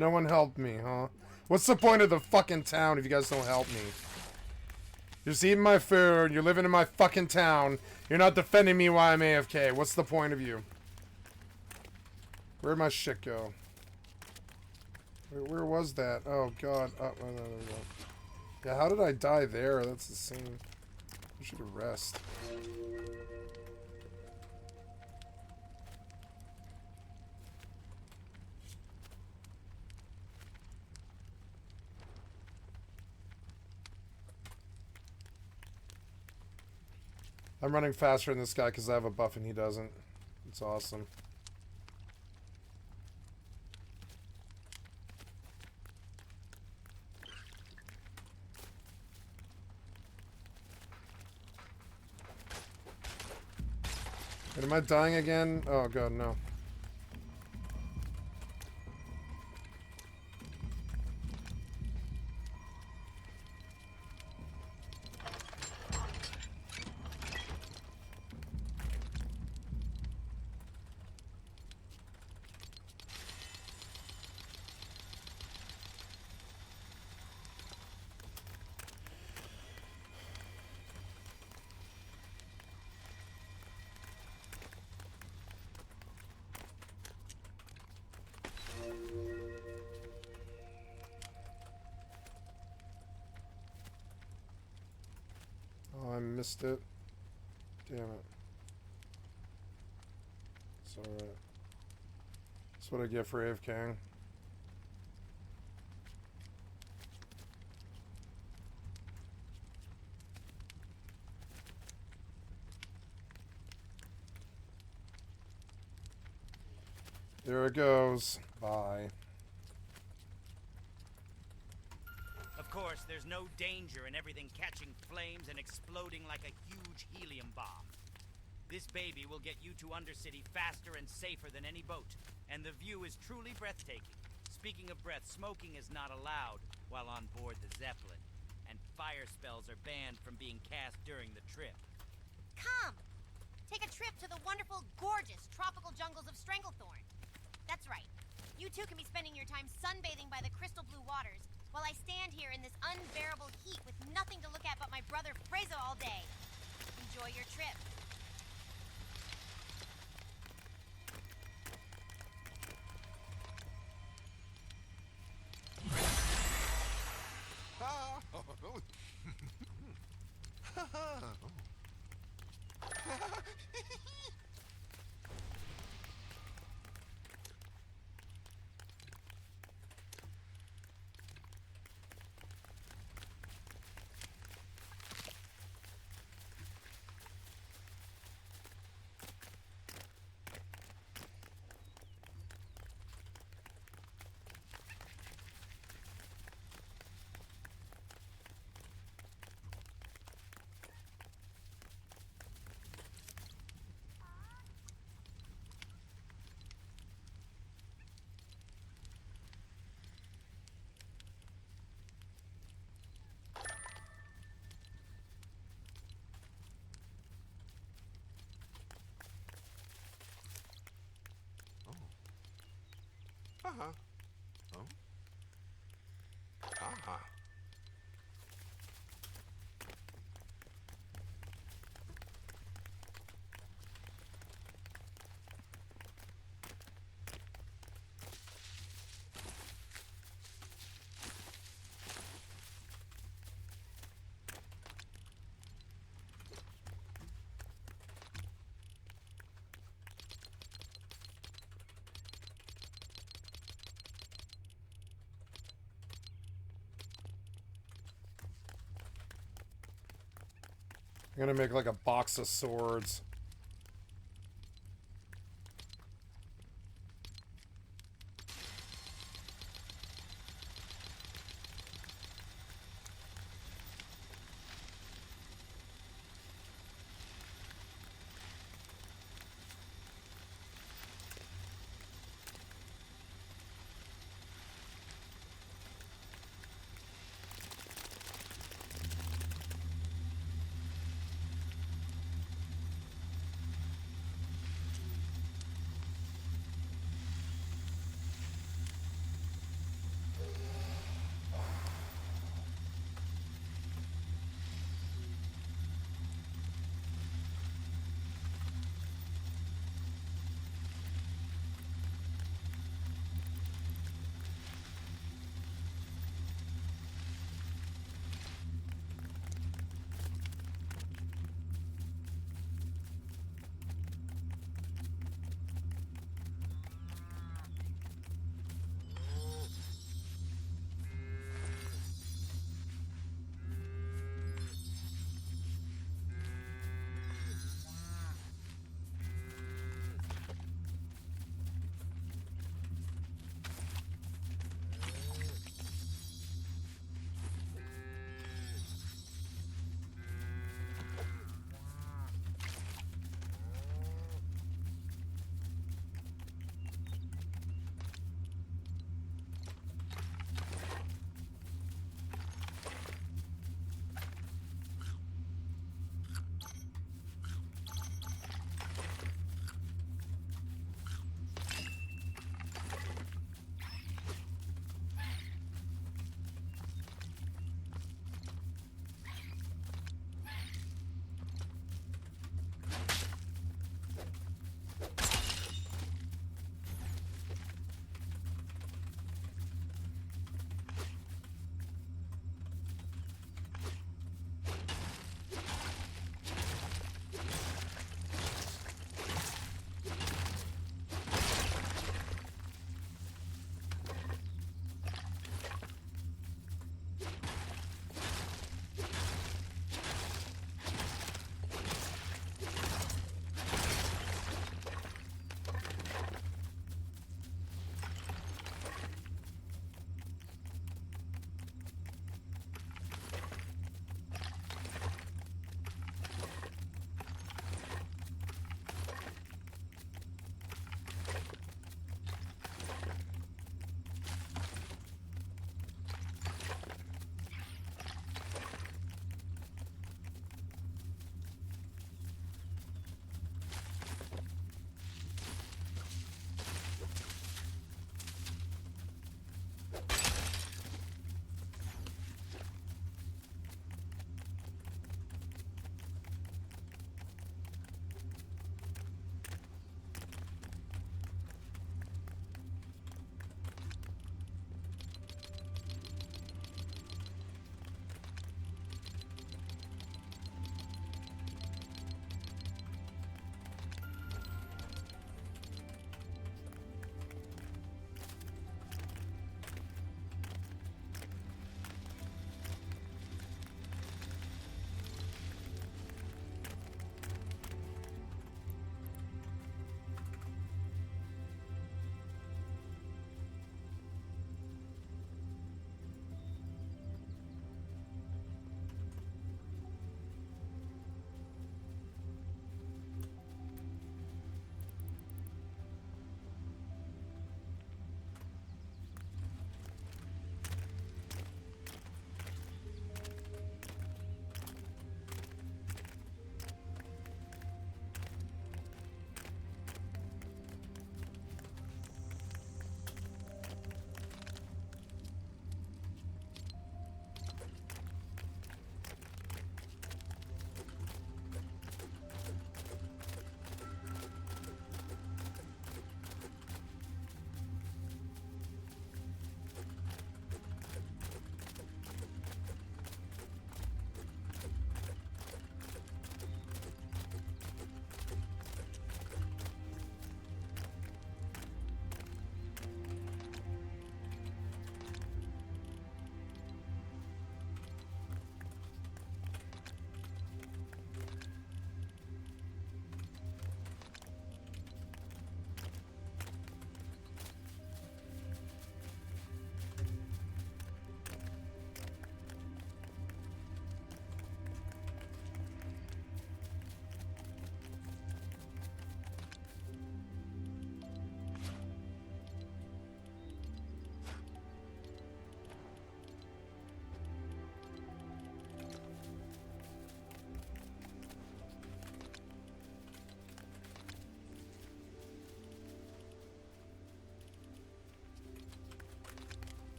No one helped me, huh? What's the point of the fucking town if you guys don't help me? You're just eating my food, you're living in my fucking town, you're not defending me while I'm AFK. What's the point of you? Where'd my shit go? Where was that? Oh god. Oh, no, there we go. Yeah, how did I die there? That's the same. I should have rest. I'm running faster than this guy because I have a buff and he doesn't. It's awesome. Wait, am I dying again? Oh god, no. Oh, I missed it. Damn it. It's alright. That's what I get for AFKing. There it goes. Bye. Of course, there's no danger in everything catching flames and exploding like a huge helium bomb. This baby will get you to Undercity faster and safer than any boat, and the view is truly breathtaking. Speaking of breath, smoking is not allowed while on board the Zeppelin, and fire spells are banned from being cast during the trip. Come! Take a trip to the wonderful, gorgeous tropical jungles of Stranglethorn. That's right. You two can be spending your time sunbathing by the crystal blue waters, while I stand here in this unbearable heat with nothing to look at but my brother Freza all day. Enjoy your trip. Uh-huh. Oh. Uh-huh. I'm gonna make like a box of swords.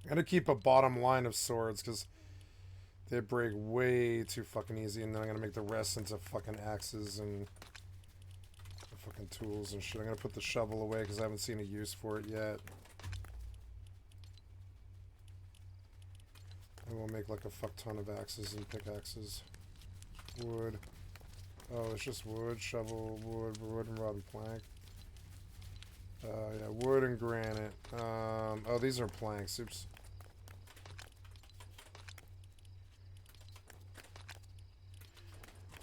I'm gonna keep a bottom line of swords because they break way too fucking easy, and then I'm gonna make the rest into fucking axes and fucking tools and shit. I'm gonna put the shovel away because I haven't seen a use for it yet. And we'll make like a fuck ton of axes and pickaxes. Wood. Oh, it's just wood, shovel, wood and rod and plank. Yeah, wood and granite. Oh, these are planks. Oops.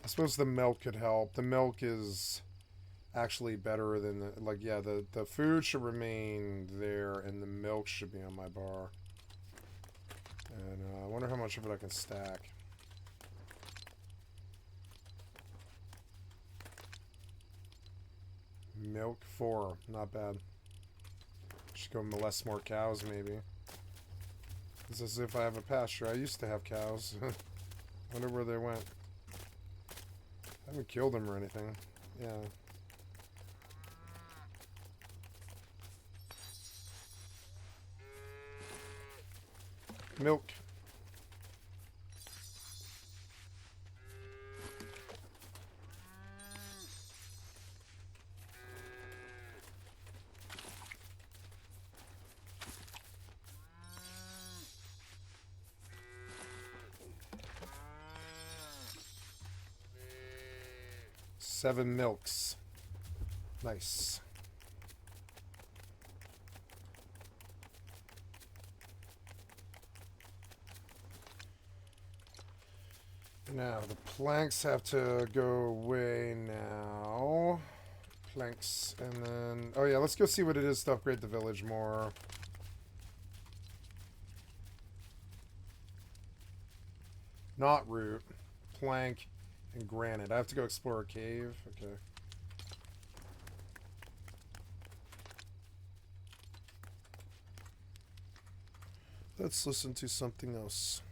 I suppose the milk could help. The milk is actually better than the, like, yeah, the food should remain there and the milk should be on my bar. And I wonder how much of it I can stack. Milk 4, not bad. Should go molest more cows maybe. It's as if I have a pasture. I used to have cows. Wonder where they went. I haven't killed them or anything. Yeah. Milk. Seven milks. Nice. Now, the planks have to go away now. Planks, and then... Oh yeah, let's go see what it is to upgrade the village more. Not root. Plank and granite. I have to go explore a cave? Okay. Let's listen to something else.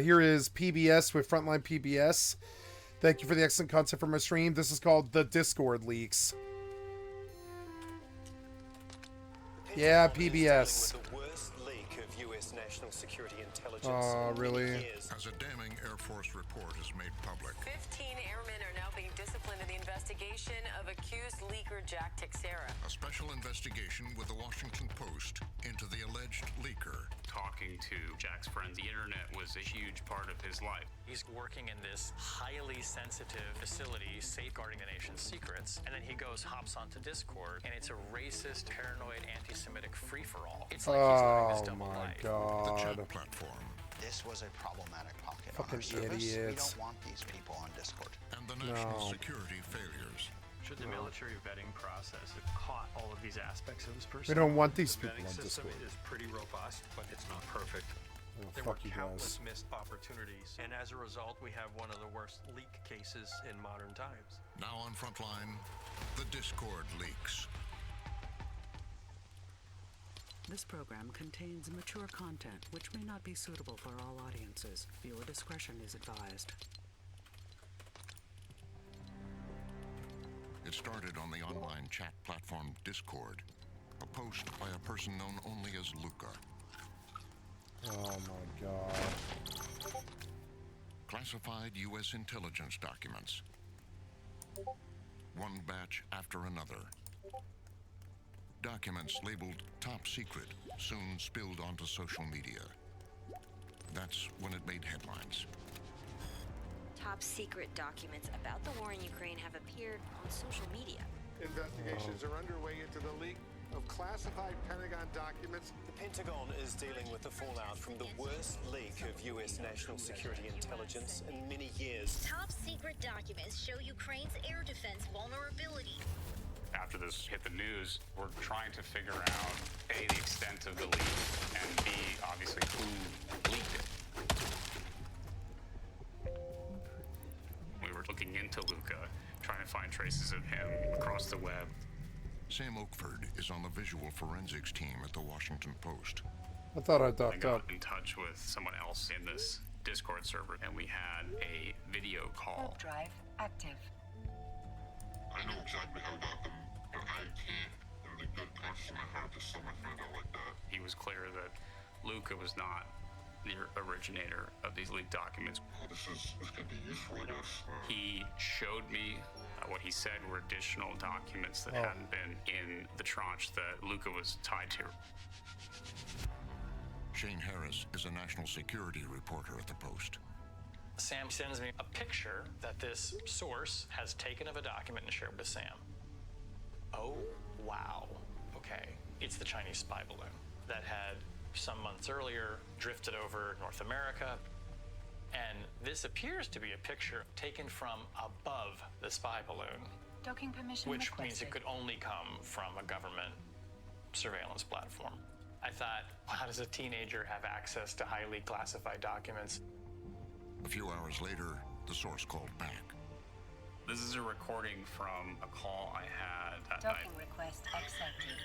Here is PBS with Frontline PBS. Thank you for the excellent content from my stream. This is called The Discord Leaks. Yeah, PBS. Oh, really? As a damning Air Force report is made public. 15 airmen are now being disciplined in the investigation of accused leaker Jack Texera. A special investigation with the Washington Post into the alleged leaker. Talking to Jack's friends, the internet was a huge part of his life. He's working in this highly sensitive facility, safeguarding the nation's secrets, and then he hops onto Discord, and it's a racist, paranoid, anti-Semitic free-for-all. It's like he's living this double life. The chat platform. This was a problematic pocket Fucking on our service. idiots. We don't want these people on Discord. And the national security failures. Should the military vetting process have caught all of these aspects of this person? We don't want these The people vetting on system Discord. is pretty robust, but it's not perfect. Oh, There fuck were you countless guys. missed opportunities, and as a result, we have one of the worst leak cases in modern times. Now on Frontline, the Discord leaks. This program contains mature content which may not be suitable for all audiences. Viewer discretion is advised. It started on the online chat platform Discord. A post by a person known only as Luca. Oh my god. Classified U.S. intelligence documents. One batch after another. Documents labeled top secret soon spilled onto social media. That's when it made headlines. Top secret documents about the war in Ukraine have appeared on social media. Investigations are underway into the leak of classified Pentagon documents. The Pentagon is dealing with the fallout from the worst leak of U.S. national security intelligence in many years. Top secret documents show Ukraine's air defense vulnerability. After this hit the news, we're trying to figure out A, the extent of the leak, and B, obviously who leaked it. We were looking into Luca, trying to find traces of him across the web. Sam Oakford is on the visual forensics team at the Washington Post. I thought I I ducked got up. in touch with someone else in this Discord server, and we had a video call. Drive active. I know exactly how I got them, but I can't, in the good conscience of my heart, just sell my friend out like that. He was clear that Luca was not the originator of these leaked documents. This could be useful, I guess. He showed me what he said were additional documents that hadn't been in the tranche that Luca was tied to. Shane Harris is a national security reporter at the Post. Sam sends me a picture that this source has taken of a document and shared with Sam. Oh, wow. Okay. It's the Chinese spy balloon that had, some months earlier, drifted over North America. And this appears to be a picture taken from above the spy balloon. Docking permission Which requested. means it could only come from a government surveillance platform. I thought, how does a teenager have access to highly classified documents? A few hours later, the source called back. This is a recording from a call I had that night. Docking request accepted.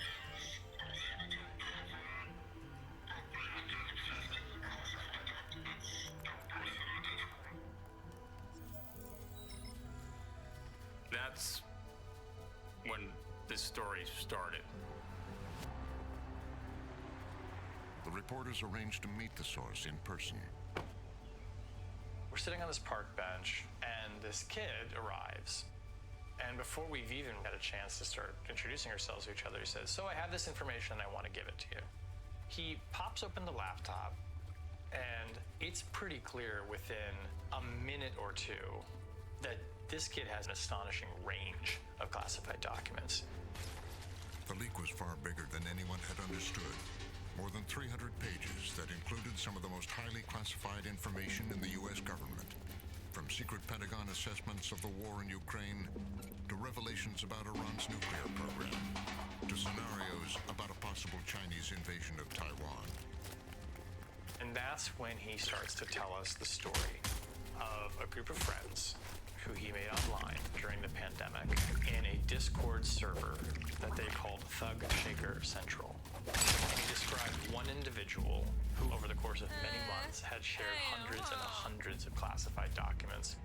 That's when this story started. The reporters arranged to meet the source in person. We're sitting on this park bench, and this kid arrives. And before we've even had a chance to start introducing ourselves to each other, he says, "So I have this information and I want to give it to you." He pops open the laptop, and it's pretty clear within a minute or two that this kid has an astonishing range of classified documents. The leak was far bigger than anyone had understood. More than 300 pages that included some of the most highly classified information in the U.S. government. From secret Pentagon assessments of the war in Ukraine, to revelations about Iran's nuclear program, to scenarios about a possible Chinese invasion of Taiwan. And that's when he starts to tell us the story of a group of friends who he made online during the pandemic in a Discord server that they called Thug Shaker Central. And he described one individual who, over the course of many months, had shared hundreds and hundreds of classified documents.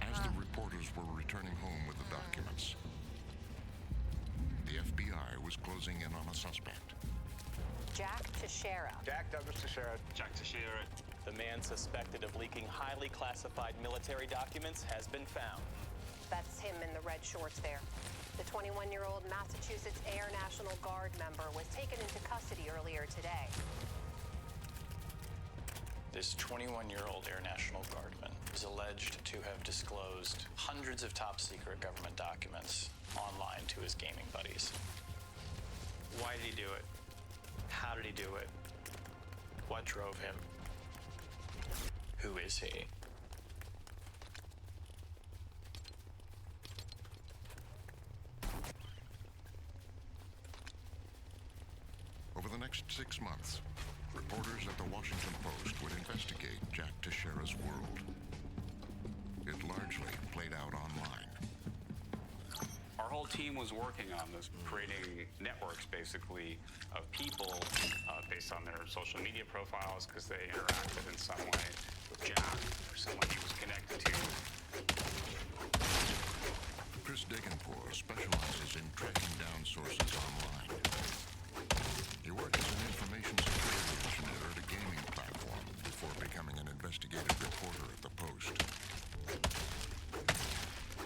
As the reporters were returning home with the documents, the FBI was closing in on a suspect. Jack Teixeira. Jack Douglas Teixeira. Jack Teixeira. The man suspected of leaking highly classified military documents has been found. That's him in the red shorts there. The 21-year-old Massachusetts Air National Guard member was taken into custody earlier today. This 21-year-old Air National Guardman is alleged to have disclosed hundreds of top-secret government documents online to his gaming buddies. Why did he do it? How did he do it? What drove him? Who is he? Over the next 6 months, reporters at the Washington Post would investigate Jack Teixeira's world. It largely played out online. Our whole team was working on this, creating networks basically of people based on their social media profiles because they interacted in some way with Jack or someone he was connected to. Chris Dagenpour specializes in tracking down sources online. He worked as an information security engineer at a gaming platform before becoming an investigative reporter at the Post.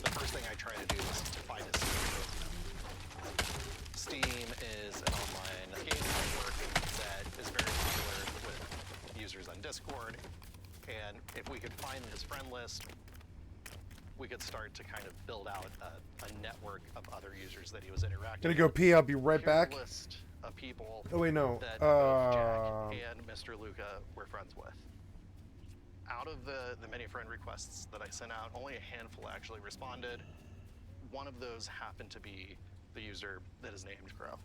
The first thing I try to do is to find a Steam. Steam is an online gaming network that is very popular with users on Discord, and if we could find his friend list, we could start to kind of build out a network of other users that he was interacting Gonna go pee, I'll be right Here's a back. list of people Oh, wait, no. that both Jack and Mr. Luca were friends with. Out of the many friend requests that I sent out, only a handful actually responded. One of those happened to be the user that is named Crow.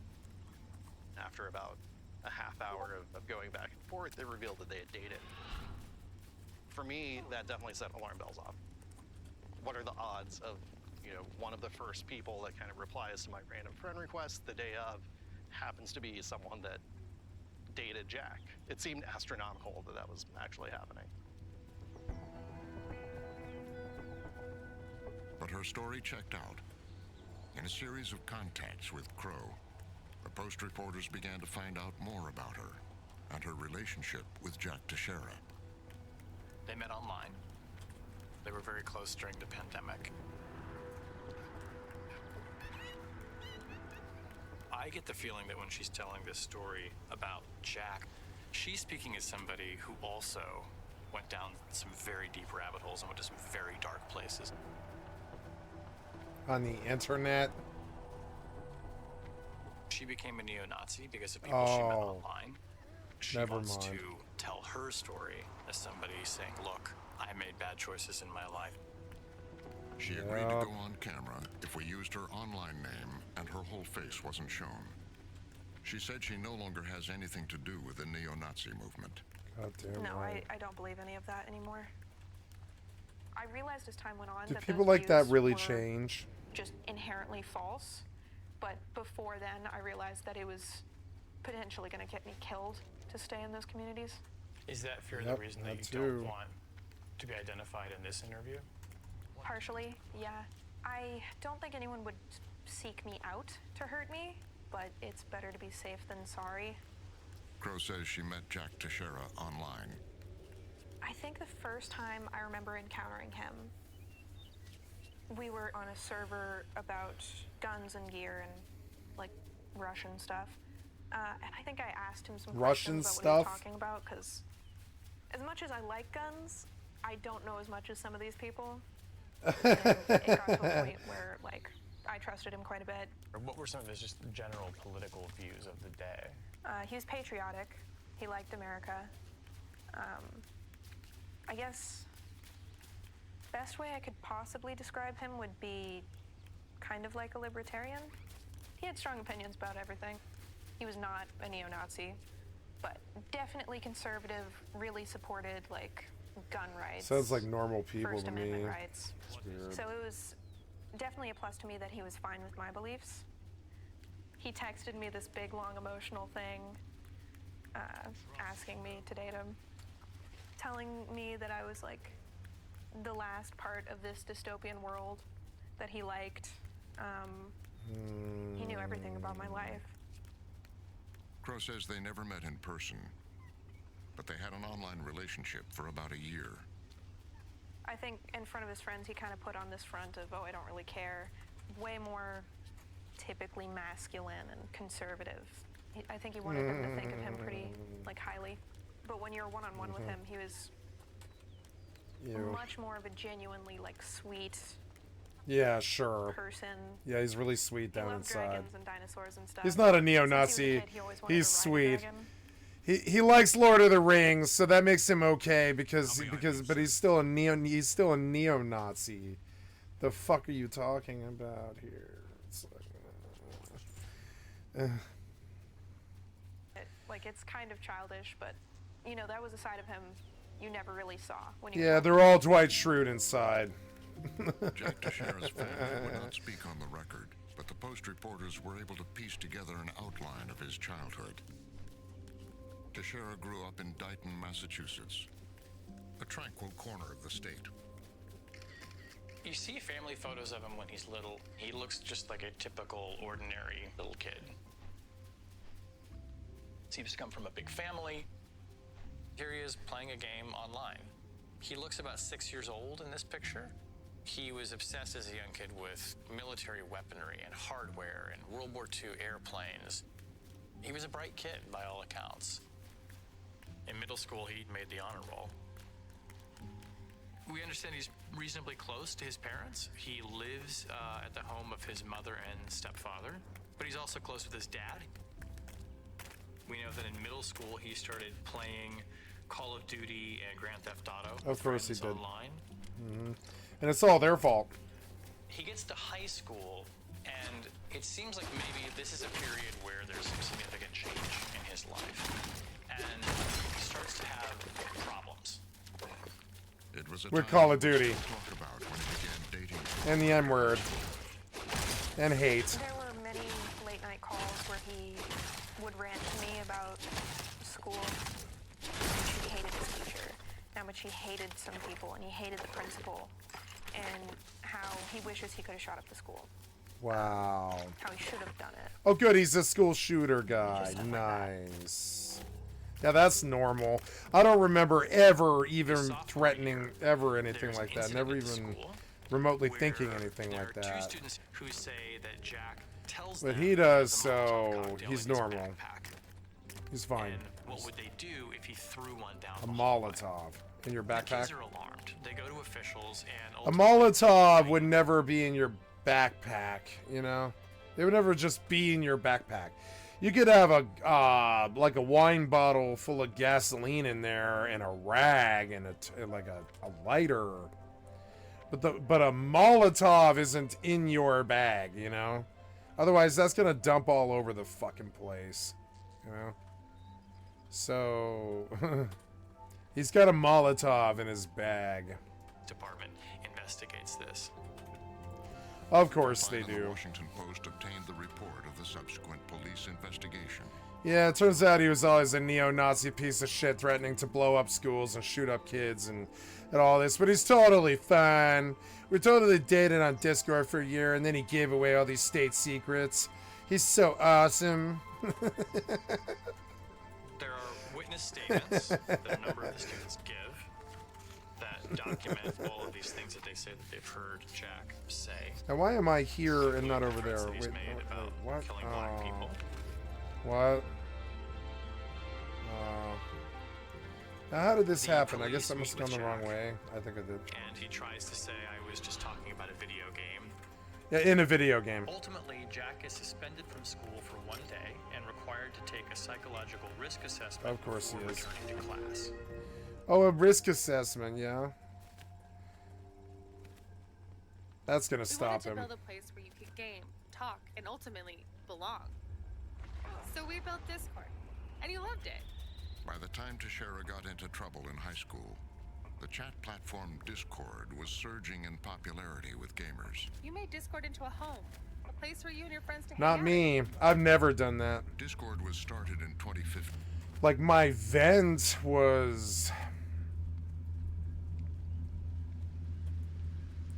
After about a half hour of going back and forth, they revealed that they had dated. For me, that definitely set alarm bells off. What are the odds of, one of the first people that kind of replies to my random friend request the day of happens to be someone that dated Jack. It seemed astronomical that that was actually happening. But her story checked out. In a series of contacts with Crow, the Post reporters began to find out more about her and her relationship with Jack Teixeira. They met online. They were very close during the pandemic. I get the feeling that when she's telling this story about Jack, she's speaking as somebody who also went down some very deep rabbit holes and went to some very dark places. On the internet? She became a neo-Nazi because of people she met online. She wants to tell her story as somebody saying, look, I made bad choices in my life. She agreed to go on camera if we used her online name and her whole face wasn't shown. She said she no longer has anything to do with the neo-Nazi movement. God damn No, right. I don't believe any of that anymore. I realized as time went on Do that people those like that views really were change? just inherently false. But before then, I realized that it was potentially going to get me killed to stay in those communities. Is that fear the reason that you don't want to be identified in this interview? Partially, yeah. I don't think anyone would seek me out to hurt me, but it's better to be safe than sorry. Crow says she met Jack Teixeira online. I think the first time I remember encountering him, we were on a server about guns and gear and like Russian stuff. And I think I asked him some Russian questions about what he was stuff? talking about, because as much as I like guns, I don't know as much as some of these people. And it got to a point where like I trusted him quite a bit. What were some of his just general political views of the day? He was patriotic. He liked America. I guess best way I could possibly describe him would be kind of like a libertarian. He had strong opinions about everything. He was not a neo-Nazi, but definitely conservative, really supported like gun rights. Sounds like normal people First to Amendment me. rights. It's weird. So it was definitely a plus to me that he was fine with my beliefs. He texted me this big, long, emotional thing, asking me to date him, telling me that I was like the last part of this dystopian world that he liked. He knew everything about my life. Crow says they never met in person, but they had an online relationship for about a year. I think in front of his friends, he kind of put on this front of, oh, I don't really care. Way more typically masculine and conservative. I think he wanted them to think of him pretty like highly. But when you're one-on-one with him, he was much more of a genuinely like sweet Yeah, sure. person. Yeah, he's really sweet He down loved inside. dragons and dinosaurs and stuff. He's not a Since he was neo-Nazi. kid, he always wanted He's to ride a sweet. dragon. He likes Lord of the Rings, so that makes him okay because but he's still a neo-Nazi. The fuck are you talking about here? It's like it's kind of childish, but you know that was a side of him you never really saw when you. yeah, they're all Dwight Schrute inside. Jack Teixeira's family would not speak on the record, but the Post reporters were able to piece together an outline of his childhood. Teixeira grew up in Dighton, Massachusetts, a tranquil corner of the state. You see family photos of him when he's little. He looks just like a typical, ordinary little kid. Seems to come from a big family. Here he is playing a game online. He looks about 6 years old in this picture. He was obsessed as a young kid with military weaponry and hardware and World War II airplanes. He was a bright kid by all accounts. In middle school, he made the honor roll. We understand he's reasonably close to his parents. He lives at the home of his mother and stepfather, but he's also close with his dad. We know that in middle school, he started playing Call of Duty and Grand Theft Auto. Of course he did. Online. And it's all their fault. He gets to high school, and it seems like maybe this is a period where there's some significant change in his life, and he starts to have problems. It was a With time Call of he was Duty. to talk about when he began dating. And the N-word. And hate. There were many late night calls where he he hated some people and he hated the principal, and how he wishes he could have shot up the school. Wow. How he should have done it. Oh, good. He's a school shooter guy. Nice. Yeah, that's normal. I don't remember ever even threatening ever anything like that. Never even remotely thinking anything like Two that. students who say that Jack tells But them he does, there's a Molotov so cocktail he's in his normal. backpack. He's fine. And what would they do if he threw one down A the hallway? Molotov in your The backpack? kids are alarmed. They go to officials and A Molotov would never be in your backpack, you know? It would never just be in your backpack. You could have a like a wine bottle full of gasoline in there and a rag and like a lighter. But a Molotov isn't in your bag, you know? Otherwise, that's gonna dump all over the fucking place, you know? So, he's got a Molotov in his bag. Department investigates this. Of course they The do. Washington Post obtained the report of the subsequent police investigation. Yeah, it turns out he was always a neo-Nazi piece of shit threatening to blow up schools and shoot up kids and all this, but he's totally fine. We totally dated on Discord for a year, and then he gave away all these state secrets. He's so awesome. There are witness statements that a number of the students give that document all of these things that they say that they've heard Jack say. Now, why am I here and not over there? Threats that he's Wait, made about what? killing black people. What? Now, how did this happen? I guess I must have gone the wrong way. I think I did. And he tries to say I was just talking about a video game. Yeah, in a video game. Ultimately, Jack is suspended from school for 1 day and required to take a psychological risk assessment Of course before he is. returning to class. Oh, a risk assessment, yeah. That's gonna We stop wanted to him. build a place where you could game, talk, and ultimately belong. So we built Discord, and you loved it. By the time Teixeira got into trouble in high school, the chat platform Discord was surging in popularity with gamers. You made Discord into a home, a place for you and your friends to hang Not out. me. I've never done that. Discord was started in 2015. Like, my vent was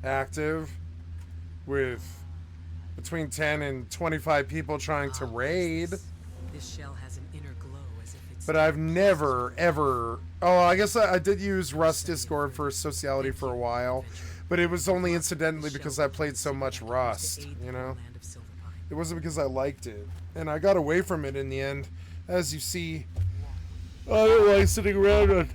active with between 10 and 25 people trying to raid. This shell has an inner glow as if it's... But I've never, ever... Oh, I guess I did use Rust Discord for sociality for a while. But it was only incidentally because I played so much Rust, you know? It wasn't because I liked it. And I got away from it in the end. As you see, I don't like sitting around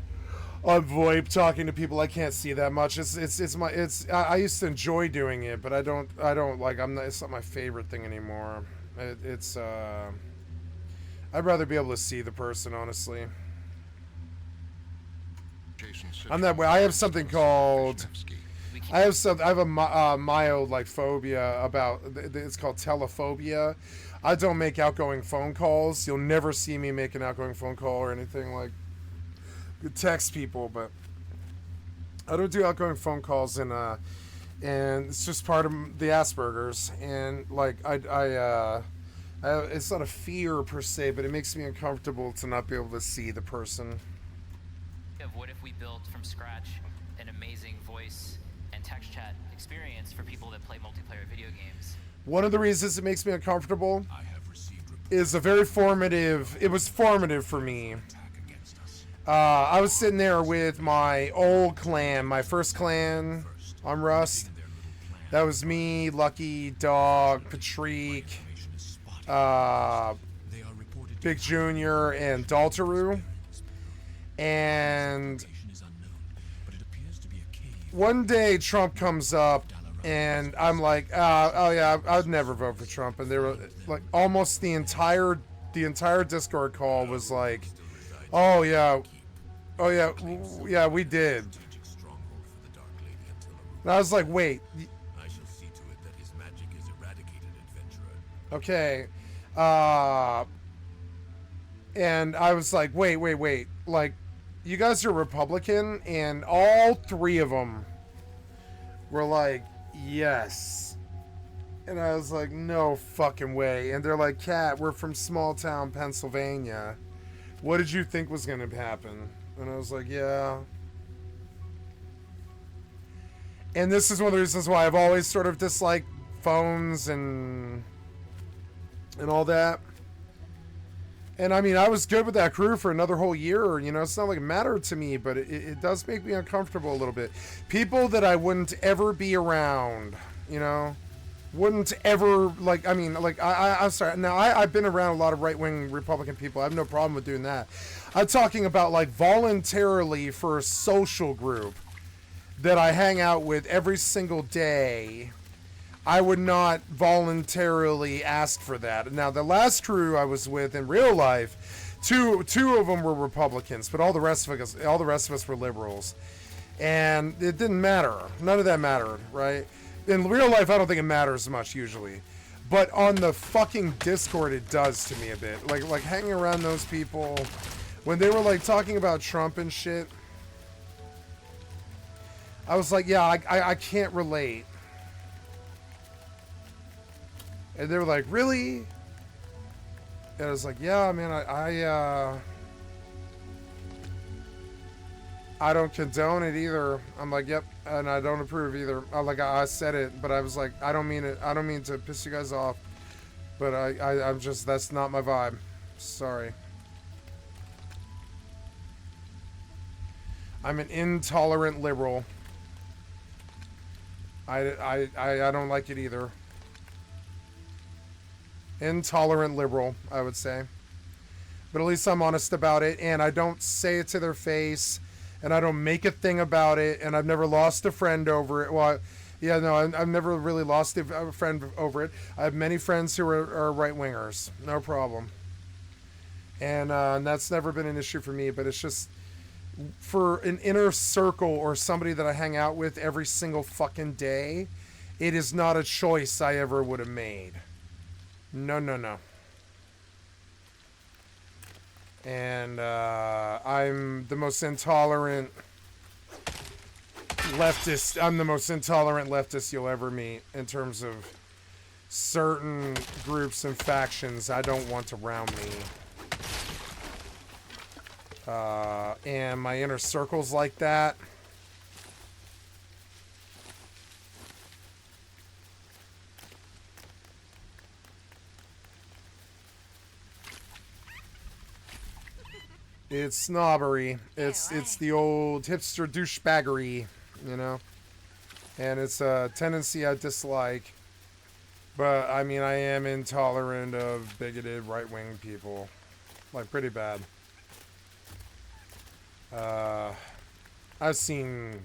on VoIP talking to people I can't see that much. I used to enjoy doing it, but I don't like, it's not my favorite thing anymore. I'd rather be able to see the person, honestly. I'm that way. I have something called, I have a mild like phobia about, it's called telephobia. I don't make outgoing phone calls. You'll never see me make an outgoing phone call or anything like text people, but I don't do outgoing phone calls, and it's just part of the Asperger's, and like it's not a fear per se, but it makes me uncomfortable to not be able to see the person. What if we built from scratch an amazing voice and text chat experience for people that play multiplayer video games? One of the reasons it makes me uncomfortable is it was formative for me. I was sitting there with my old clan, my first clan on Rust. That was me, Lucky, Dog, Patrick, Big Junior, and Daltaru. And one day Trump comes up, and I'm like, oh yeah, I'd never vote for Trump. And they were like, almost the entire Discord call was like, oh yeah, we did. And I was like, wait. Okay. And I was like, wait. Like, you guys are Republican? And all three of them were like, yes. And I was like, no fucking way. And they're like, Kat, we're from small town Pennsylvania. What did you think was going to happen? And I was like, yeah. And this is one of the reasons why I've always sort of disliked phones and all that. And I mean, I was good with that crew for another whole year. You know, it's not like it mattered to me, but it does make me uncomfortable a little bit. People that I wouldn't ever be around, you know, wouldn't ever, like, I mean, like, I'm sorry. Now, I've been around a lot of right-wing Republican people. I have no problem with doing that. I'm talking about, like, voluntarily for a social group that I hang out with every single day. I would not voluntarily ask for that. Now, the last crew I was with in real life, two of them were Republicans, but all the rest of us were liberals, and it didn't matter. None of that mattered, right? In real life, I don't think it matters much usually, but on the fucking Discord, it does to me a bit. Like hanging around those people when they were like talking about Trump and shit. I was like, yeah, I can't relate. And they were like, really? And I was like, yeah, man, I don't condone it either. I'm like, yep, and I don't approve either. I said it, but I was like, I don't mean it. I don't mean to piss you guys off, but I'm just, that's not my vibe. Sorry. I'm an intolerant liberal. I don't like it either. Intolerant liberal, I would say. But at least I'm honest about it, and I don't say it to their face, and I don't make a thing about it, and I've never lost a friend over it. Well, yeah, no, I've never really lost a friend over it. I have many friends who are right-wingers. No problem. And that's never been an issue for me, but it's just for an inner circle or somebody that I hang out with every single fucking day, it is not a choice I ever would have made. No, no, no. And I'm the most intolerant leftist. I'm the most intolerant leftist you'll ever meet in terms of certain groups and factions I don't want around me. And my inner circle's like that. It's snobbery. It's the old hipster douchebaggery, you know? And it's a tendency I dislike. But, I mean, I am intolerant of bigoted right-wing people. Like, pretty bad. I've seen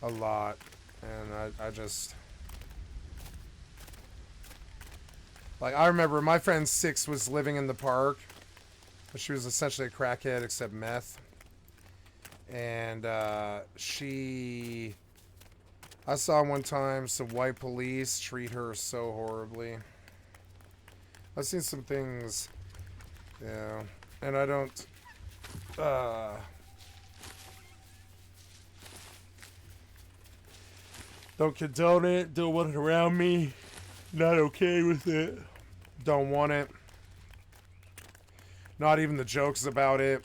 a lot. And I just... Like, I remember my friend Six was living in the park. She was essentially a crackhead except meth. And I saw one time some white police treat her so horribly. I've seen some things, yeah, and I don't, don't condone it, don't want it around me, not okay with it, don't want it. Not even the jokes about it.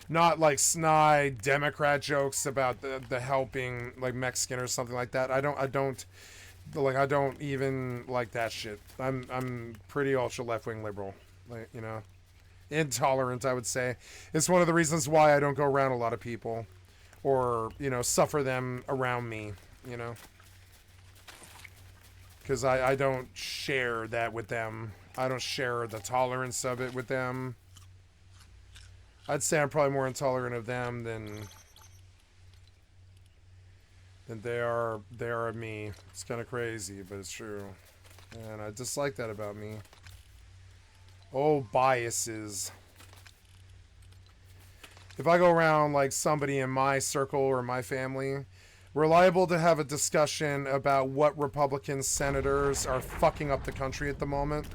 Not like snide Democrat jokes about the helping like Mexican or something like that. I don't even like that shit. I'm pretty ultra left-wing liberal. Like, you know. Intolerant, I would say. It's one of the reasons why I don't go around a lot of people. Or, you know, suffer them around me, you know. Because I don't share that with them. I don't share the tolerance of it with them. I'd say I'm probably more intolerant of them than they are of me. It's kind of crazy, but it's true. And I dislike that about me. Oh, biases. If I go around like somebody in my circle or my family, we're liable to have a discussion about what Republican senators are fucking up the country at the moment.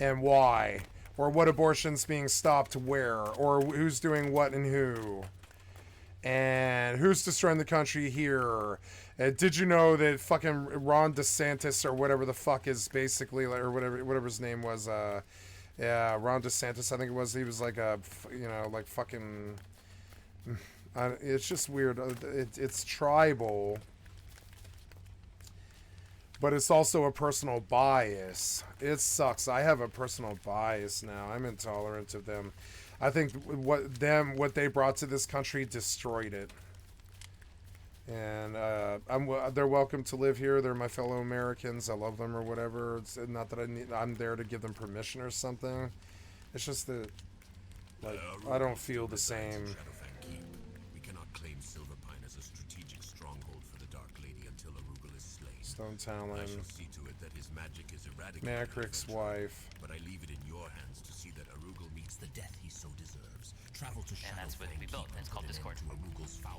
And why, or what abortion's being stopped where, or who's doing what and who, and who's destroying the country here. Did you know that fucking Ron DeSantis or whatever the fuck is basically, or whatever his name was, yeah, Ron DeSantis, I think it was, he was like a, you know, like fucking, it's just weird. It's tribal. But it's also a personal bias. It sucks. I have a personal bias now. I'm intolerant of them. I think what they brought to this country destroyed it. And they're welcome to live here. They're my fellow Americans. I love them or whatever. It's not that I'm there to give them permission or something. It's just that, like, I don't feel the same. We cannot claim Silverpine as a strategic stronghold for the Dark Lady until Arugel is slain. Stone Talon. I shall see to it that his magic is eradicated. Macrick's wife. But I leave it in your hands to see that Arugel meets the death he so deserves. Travel to And that's what we built. It's called Discord.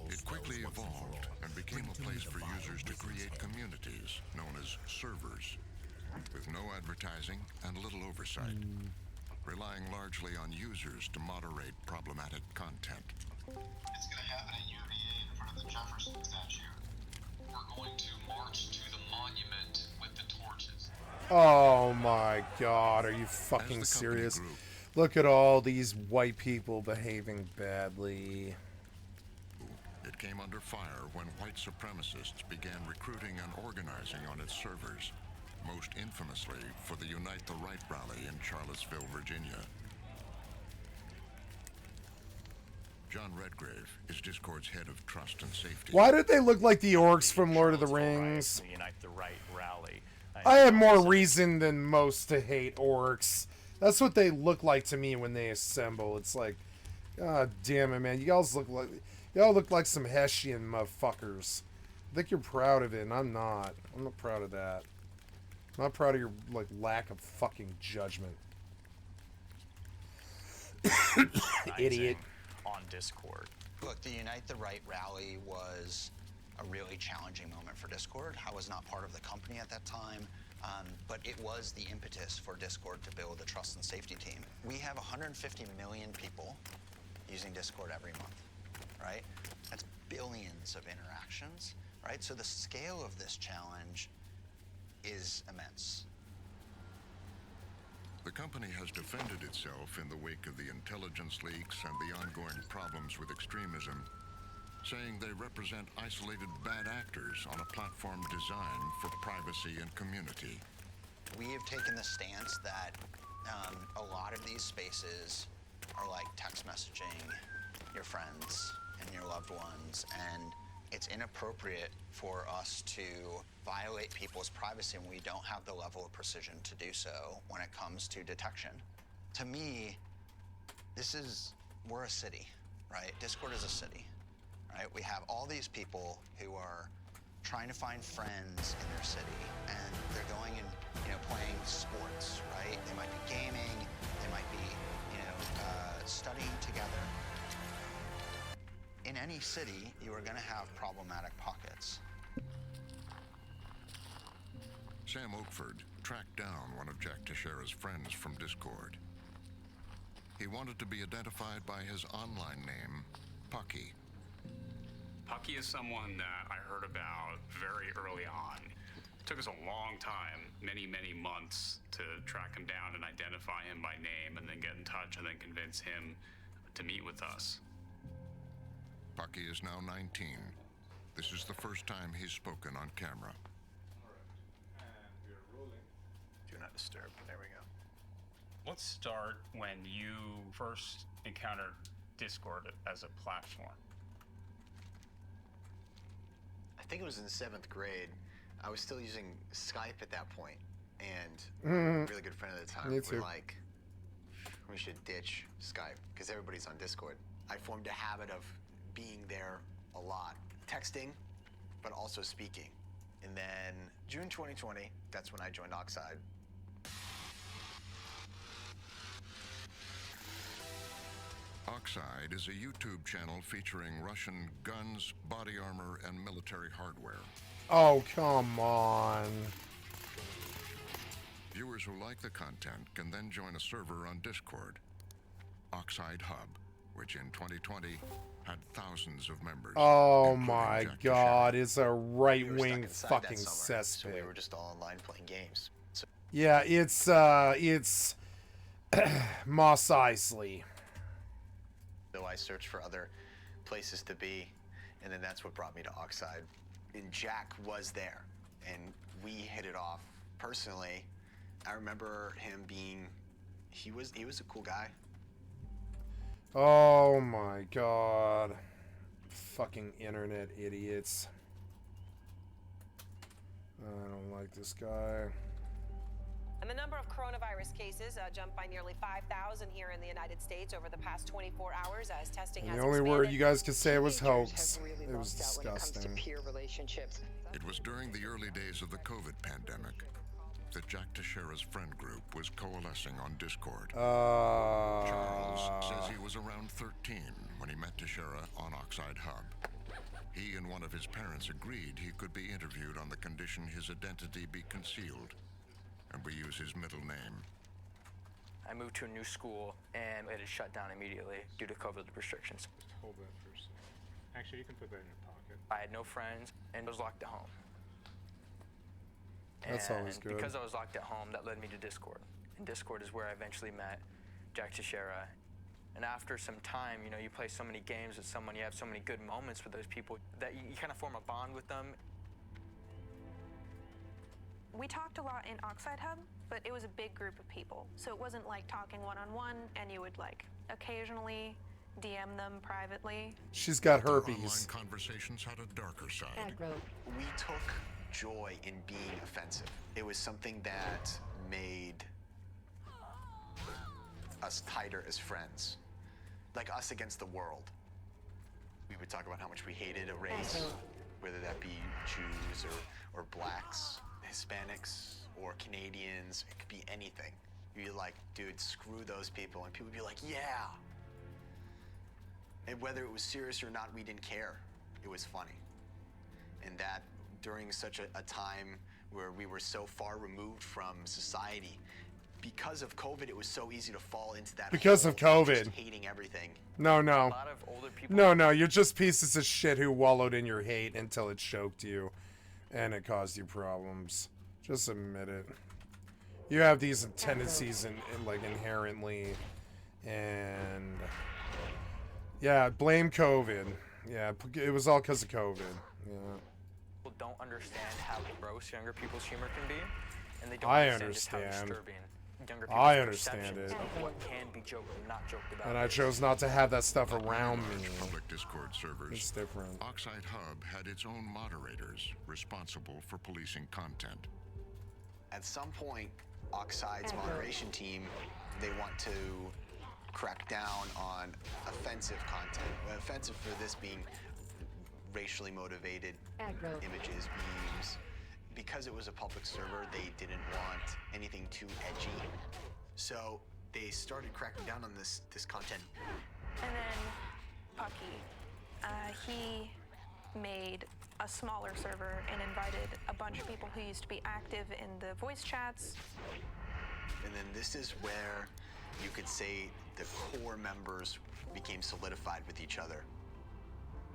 It quickly evolved and became a place for users to create communities known as servers, with no advertising and little oversight, relying largely on users to moderate problematic content. It's going to happen at UVA in front of the Jefferson statue. We're going to march to the monument with the torches. Oh my god, are you fucking serious? Look at all these white people behaving badly. It came under fire when white supremacists began recruiting and organizing on its servers, most infamously for the Unite the Right rally in Charlottesville, Virginia. John Redgrave is Discord's head of trust and safety. Why did they look like the orcs from Lord of the Rings? The Unite the Right rally. I have more reason than most to hate orcs. That's what they look like to me when they assemble. It's like, god damn it, man. Y'all look like some Hessian motherfuckers. I think you're proud of it, and I'm not. I'm not proud of that. I'm not proud of your like lack of fucking judgment. Idiot. On Discord. Look, the Unite the Right rally was a really challenging moment for Discord. I was not part of the company at that time. But it was the impetus for Discord to build a trust and safety team. We have 150 million people using Discord every month, right? That's billions of interactions, right? So the scale of this challenge is immense. The company has defended itself in the wake of the intelligence leaks and the ongoing problems with extremism, saying they represent isolated bad actors on a platform designed for privacy and community. We have taken the stance that a lot of these spaces are like text messaging your friends and your loved ones, and it's inappropriate for us to violate people's privacy when we don't have the level of precision to do so when it comes to detection. To me, we're a city, right? Discord is a city. Right? We have all these people who are trying to find friends in their city, and they're going and playing sports, right? They might be gaming, they might be studying together. In any city, you are going to have problematic pockets. Sam Oakford tracked down one of Jack Teixeira's friends from Discord. He wanted to be identified by his online name, Pucky. Pucky is someone that I heard about very early on. It took us a long time, many, many months, to track him down and identify him by name and then get in touch and then convince him to meet with us. Pucky is now 19. This is the first time he's spoken on camera. Do not disturb. There we go. Let's start when you first encountered Discord as a platform. I think it was in 7th grade. I was still using Skype at that point, and a really good friend at the time were like, we should ditch Skype because everybody's on Discord. I formed a habit of being there a lot, texting, but also speaking. And then June 2020, that's when I joined Oxide. Oxide is a YouTube channel featuring Russian guns, body armor, and military hardware. Oh, come on. Viewers who like the content can then join a server on Discord, Oxide Hub, which in 2020 had thousands of members. Oh my god, it's a right-wing fucking cesspit. So we were just all online playing games. So yeah, it's Mos Eisley. So I searched for other places to be, and then that's what brought me to Oxide. And Jack was there, and we hit it off personally. I remember him being, he was a cool guy. Oh my god. Fucking internet idiots. I don't like this guy. And the number of coronavirus cases jumped by nearly 5,000 here in the United States over the past 24 hours as testing has The only expanded. word you guys could say was Teenagers hoax. have really It was lost out when it comes to disgusting. peer relationships. It was during the early days of the COVID pandemic that Jack Teixeira's friend group was coalescing on Discord. Charles says he was around 13 when he met Teixeira on Oxide Hub. He and one of his parents agreed he could be interviewed on the condition his identity be concealed, and we use his middle name. I moved to a new school and it had shut down immediately due to COVID restrictions. Just hold that for a second. Actually, you can put that in your pocket. I had no friends and was locked at home. That's always good. Because I was locked at home, that led me to Discord. And Discord is where I eventually met Jack Teixeira. And after some time, you know, you play so many games with someone, you have so many good moments with those people that you kind of form a bond with them. We talked a lot in Oxide Hub, but it was a big group of people. So it wasn't like talking one-on-one, and you would like occasionally DM them privately. She's got Their herpes. online conversations had a darker side. We took joy in being offensive. It was something that made us tighter as friends. Like us against the world. We would talk about how much we hated a race, whether that be Jews or blacks, Hispanics, or Canadians. It could be anything. You'd be like, dude, screw those people. And people would be like, yeah. And whether it was serious or not, we didn't care. It was funny. And that during such a time where we were so far removed from society, because of COVID, it was so easy to fall into that. Because of hole COVID. just hating everything. No, no. A lot of older people. No, you're just pieces of shit who wallowed in your hate until it choked you and it caused you problems. Just admit it. You have these tendencies in like inherently, and yeah, blame COVID. Yeah, it was all because of COVID. Yeah. People don't understand how gross younger people's humor can be, and they don't I understand just how understand. disturbing younger I people's understand perceptions it. of what can be joked and not joked about. And I chose not to have that stuff around me. Public Discord servers. It's different. Oxide Hub had its own moderators responsible for policing content. At some point, Oxide's moderation team, they want to crack down on offensive content. Offensive for this being racially motivated images, memes. Because it was a public server, they didn't want anything too edgy. So they started cracking down on this content. And then Pucky, he made a smaller server and invited a bunch of people who used to be active in the voice chats. And then this is where you could say the core members became solidified with each other.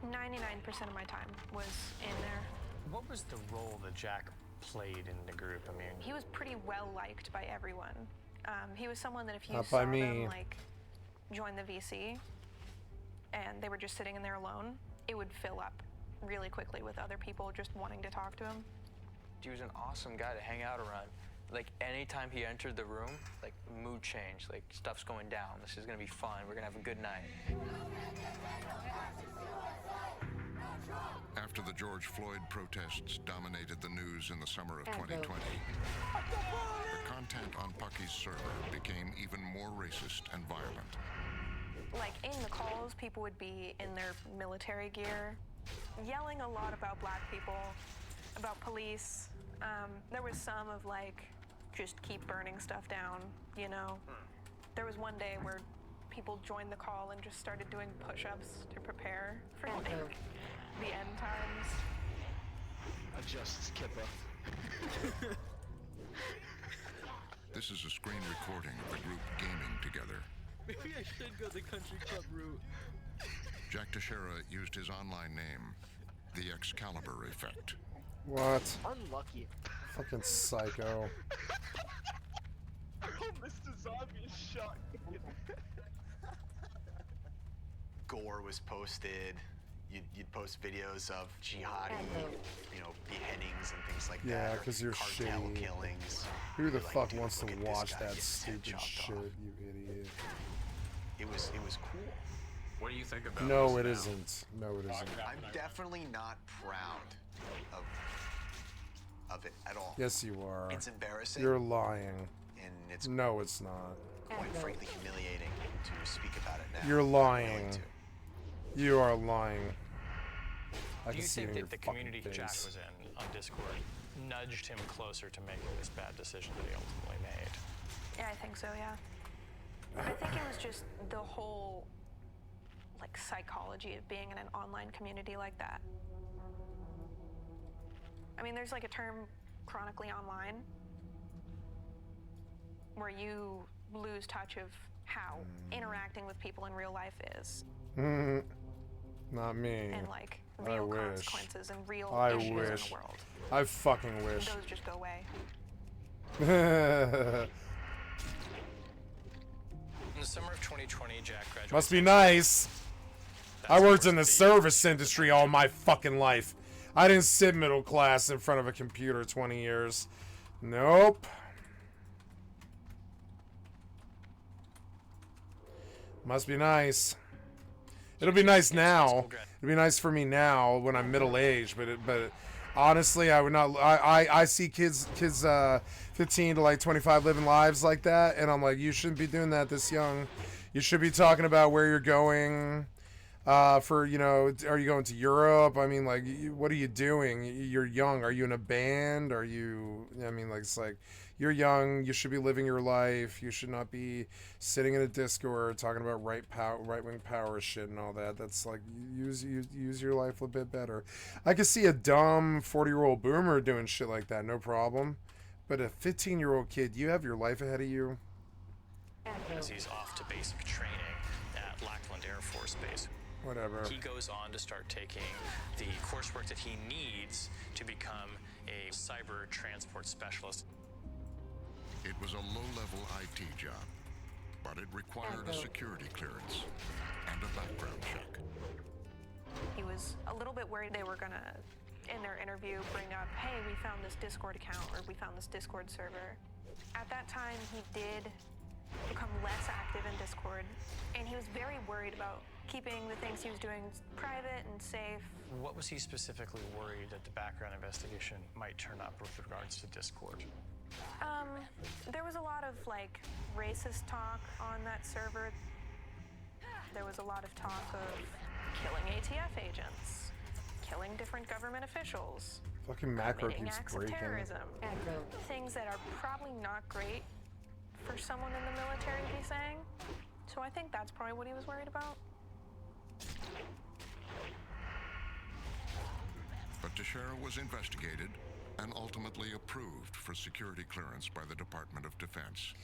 99% of my time was in there. What was the role that Jack played in the group? I mean, He was pretty well liked by everyone. He was someone that if you Not saw by me. them like join the VC and they were just sitting in there alone, it would fill up really quickly with other people just wanting to talk to him. He was an awesome guy to hang out around. Like anytime he entered the room, like mood change, like stuff's going down. This is gonna be fun. We're gonna have a good night. After the George Floyd protests dominated the news in the summer of 2020, the content on Pucky's server became even more racist and violent. Like in the calls, people would be in their military gear, yelling a lot about black people, about police. There was some of like, just keep burning stuff down, you know? There was one day where people joined the call and just started doing push-ups to prepare for like, the end times. Adjust Kippa. This is a screen recording of the group gaming together. Maybe I should go the country club route. Jack Teixeira used his online name, the Excalibur Effect. What? Unlucky. Fucking psycho. Oh, Mr. Zombie is shot. Gore was posted. you'd post videos of jihadi, beheadings and things like that. Yeah, or because you're cartel shitty. killings. Who the You're like, fuck "Dude, wants to look at this watch guy that getting his head stupid chopped shit, off." you idiot? It was cool. What do you think about No, this it now? isn't. No, it isn't. I'm definitely not proud of it at all. Yes, you are. It's embarrassing. You're lying. And it's No, it's not. quite frankly humiliating to speak about it now. You're I'm willing lying. to. You are lying. I Do can you see it think in your that the fucking community Jack face. was in on Discord nudged him closer to making this bad decision that he ultimately made? Yeah, I think so, yeah. I think it was just the whole, like, psychology of being in an online community like that. I mean, there's like a term, chronically online, where you lose touch of how interacting with people in real life is. Not me. And like I real wish. consequences and real I issues in wish. the world. I fucking wish. Those just go away. In the summer of 2020, Jack graduated. Must be nice. I worked in the service industry all my fucking life. I didn't sit middle class in front of a computer 20 years. Nope. Must be nice. It'll be nice now. It'll be nice for me now when I'm middle aged, but honestly, I would not. I see kids 15 to like 25 living lives like that, and I'm like, you shouldn't be doing that this young. You should be talking about where you're going. For, you know, are you going to Europe? I mean, like, what are you doing? You're young. Are you in a band? Are you, I mean, like, it's like, you're young. You should be living your life. You should not be sitting in a Discord talking about right-wing power shit and all that. That's like, use your life a bit better. I could see a dumb 40-year-old boomer doing shit like that, no problem. But a 15-year-old kid, you have your life ahead of you. As he's off to basic training at Lackland Air Force Base. Whatever. He goes on to start taking the coursework that he needs to become a cyber transport specialist. It was a low-level IT job, but it required a security clearance and a background check. He was a little bit worried they were gonna, in their interview, bring up, hey, we found this Discord account, or we found this Discord server. At that time, he did become less active in Discord, and he was very worried about keeping the things he was doing private and safe. What was he specifically worried that the background investigation might turn up with regards to Discord? There was a lot of, like, racist talk on that server. There was a lot of talk of killing ATF agents, killing different government officials, Fucking macro committing keeps acts of breaking. terrorism. Things that are probably not great for someone in the military to be saying. So I think that's probably what he was worried about. But Teixeira was investigated and ultimately approved for security clearance by the Department of Defense.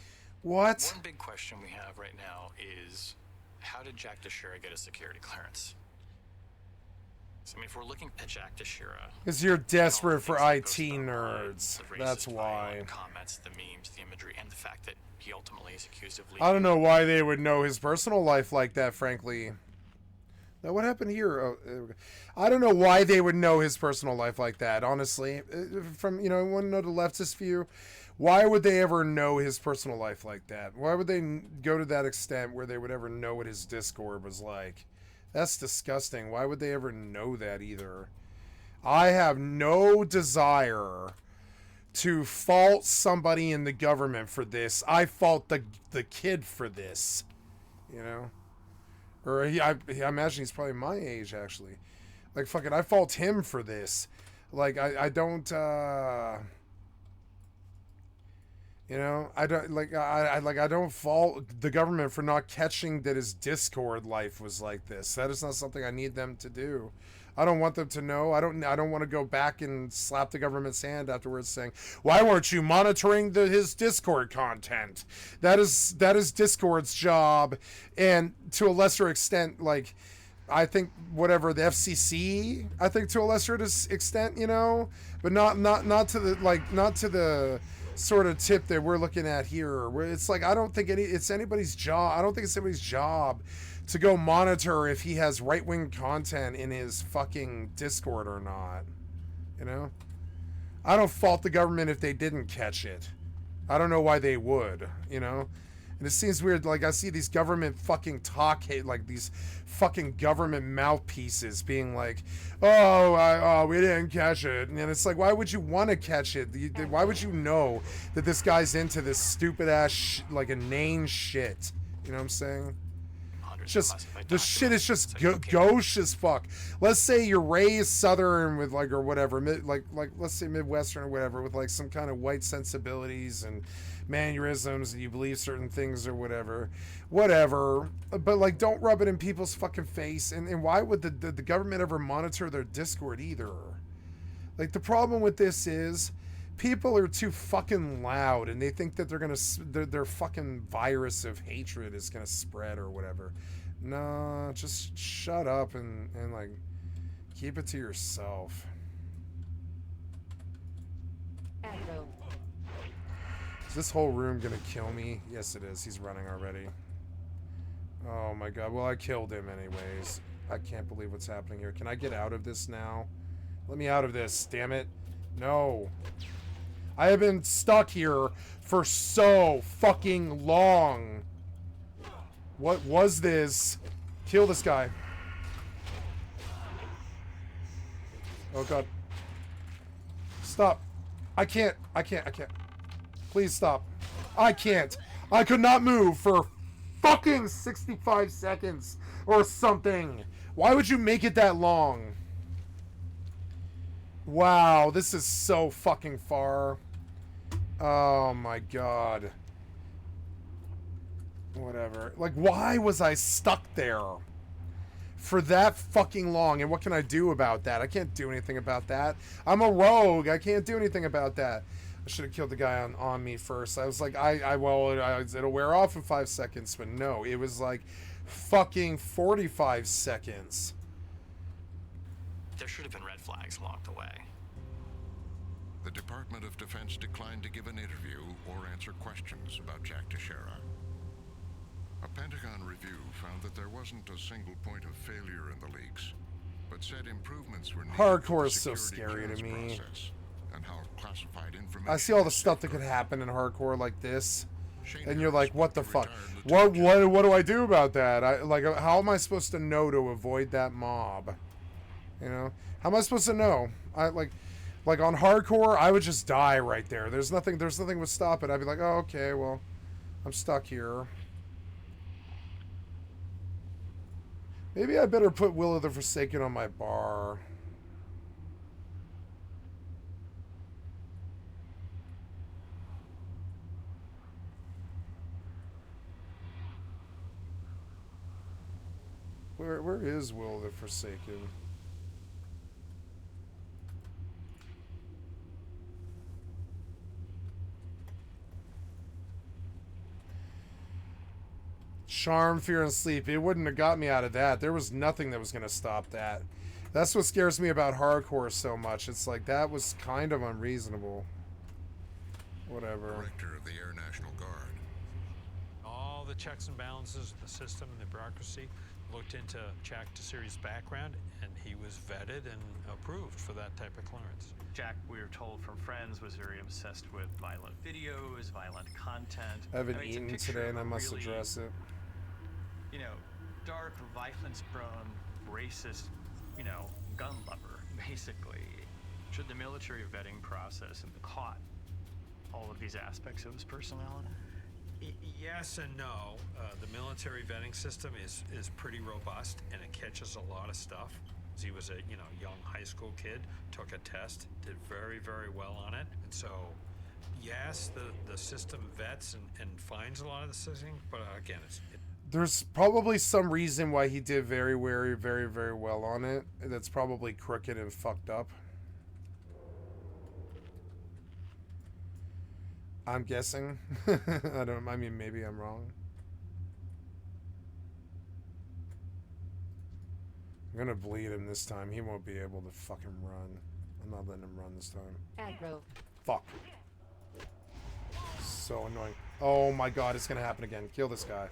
What? One big question we have right now is, how did Jack Teixeira get a security clearance? So, I mean, if we're looking at Jack Teixeira... Because you're desperate for IT nerds. That's why. Comments, the memes, the imagery, and the fact that he ultimately is accused of I don't know why they would know his personal life like that, frankly. Now, what happened here? Oh, I don't know why they would know his personal life like that, honestly. From, you know, I want to know the leftist view. Why would they ever know his personal life like that? Why would they go to that extent where they would ever know what his Discord was like? That's disgusting. Why would they ever know that either? I have no desire to fault somebody in the government for this. I fault the kid for this, you know? Or I imagine he's probably my age, actually. Like, fuck it, I fault him for this. Like, I don't, you know, I don't, like, I don't fault the government for not catching that his Discord life was like this. That is not something I need them to do. I don't want them to know. I don't want to go back and slap the government's hand afterwards saying, why weren't you monitoring his Discord content? That is Discord's job. And to a lesser extent, like, I think whatever, the FCC, I think to a lesser extent, you know, but not to the, like, not to the sort of tip that we're looking at here, where it's like, I don't think it's anybody's job. I don't think it's anybody's job to go monitor if he has right-wing content in his fucking Discord or not. You know? I don't fault the government if they didn't catch it. I don't know why they would, you know? And it seems weird, like, I see these government fucking like, these fucking government mouthpieces being like, oh, we didn't catch it. And it's like, why would you want to catch it? Why would you know that this guy's into this stupid-ass, like, inane shit? You know what I'm saying? Just, the shit is just gauche as fuck. Let's say you're raised Southern with, like, or whatever, like, let's say Midwestern or whatever, with, like, some kind of white sensibilities and mannerisms, and you believe certain things or whatever, but, like, don't rub it in people's fucking face. And why would the government ever monitor their Discord either? Like, the problem with this is people are too fucking loud, and they think that their fucking virus of hatred is gonna spread or whatever. No, just shut up and like, keep it to yourself. Is this whole room gonna kill me? Yes, it is. He's running already. Oh my god. Well, I killed him anyways. I can't believe what's happening here. Can I get out of this now? Let me out of this, damn it. No. I have been stuck here for so fucking long. What was this? Kill this guy. Oh god. Stop. I can't. Please stop. I can't. I could not move for fucking 65 seconds or something. Why would you make it that long? Wow, this is so fucking far. Oh my god. Whatever. Like, why was I stuck there for that fucking long? And what can I do about that? I can't do anything about that. I'm a rogue. I can't do anything about that. I should have killed the guy on me first. I was like, it'll wear off in 5 seconds. But no, it was like fucking 45 seconds. There should have been red flags along the way. The Department of Defense declined to give an interview or answer questions about Jack Teixeira. A Pentagon review found that there wasn't a single point of failure in the leaks, but said improvements were needed. Hardcore is so scary to me. And how classified information I see all the stuff that could happen in hardcore like this, and you're like, what the fuck? What do I do about that? How am I supposed to know to avoid that mob? You know, how am I supposed to know? Like on hardcore, I would just die right there. There's nothing would stop it. I'd be like, oh, okay, well, I'm stuck here. Maybe I better put Will of the Forsaken on my bar. Where is Will of the Forsaken? Charm, fear, and sleep. It wouldn't have got me out of that. There was nothing that was going to stop that. That's what scares me about hardcore so much. It's like, that was kind of unreasonable. Whatever. Director of the Air National Guard. All the checks and balances of the system and the bureaucracy looked into Jack Teixeira's background, and he was vetted and approved for that type of clearance. Jack, we were told from friends, was very obsessed with violent videos, violent content. I haven't eaten today, and I must really, address it. You know, dark, violence-prone, racist, you know, gun lover, basically. Should the military vetting process have caught all of these aspects of his personality? Yes and no. The military vetting system is pretty robust, and it catches a lot of stuff. He was a young high school kid, took a test, did very, very well on it, and so yes, the system vets and finds a lot of the things, but again, there's probably some reason why he did very, very, very, very well on it. That's probably crooked and fucked up. I'm guessing. I mean, maybe I'm wrong. I'm gonna bleed him this time. He won't be able to fucking run. I'm not letting him run this time. Aggro. Fuck. so annoying. Oh my god, it's gonna happen again. Kill this guy.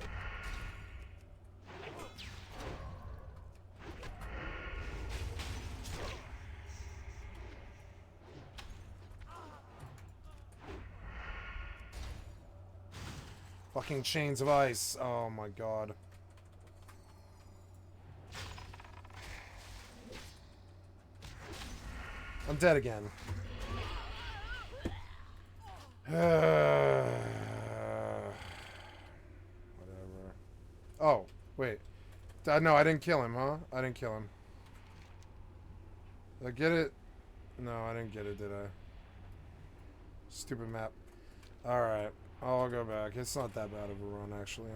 Fucking chains of ice. Oh my god. I'm dead again. Whatever. Oh, wait. No, I didn't kill him, huh? I didn't kill him. Did I get it? No, I didn't get it, did I? Stupid map. Alright. I'll go back. It's not that bad of a run, actually.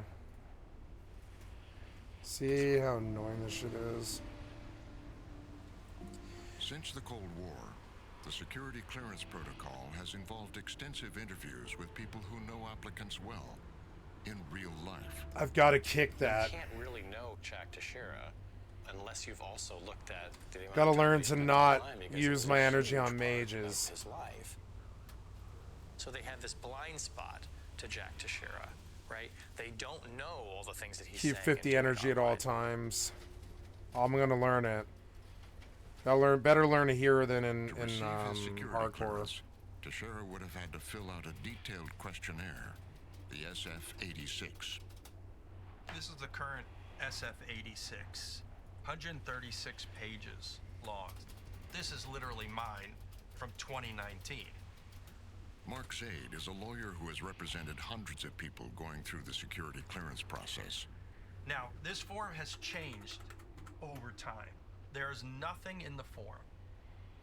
See how annoying this shit is? Since the Cold War, the security clearance protocol has involved extensive interviews with people who know applicants well, in real life. I've got to kick that. You can't really know Jack Teixeira unless you've also looked at the amount Gotta of time learn he's to spent not online, because use it's a my energy huge on part mages. of his life. So they have this blind spot to Jack Teixeira, right? They don't know all the things that he's Keep saying. 50 energy at all times. I'm gonna learn it. Better learn it here than in hardcore. Clearance, Teixeira would have had to fill out a detailed questionnaire, the SF-86. This is the current SF-86, 136 pages long. This is literally mine from 2019. Mark Zaid is a lawyer who has represented hundreds of people going through the security clearance process. Now, this form has changed over time. There is nothing in the form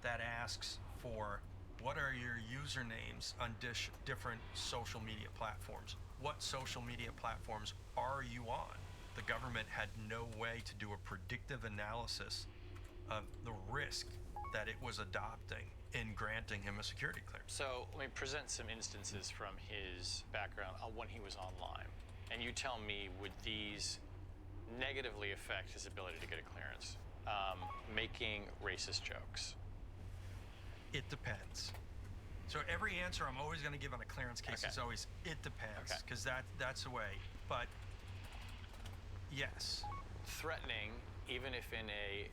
that asks for what are your usernames on different social media platforms. What social media platforms are you on? The government had no way to do a predictive analysis of the risk that it was adopting in granting him a security clearance. So let me present some instances from his background when he was online. And you tell me, would these negatively affect his ability to get a clearance? Making racist jokes. It depends. So every answer I'm always going to give on a clearance case is always, it depends, because that's the way. But yes. Threatening, even if in a,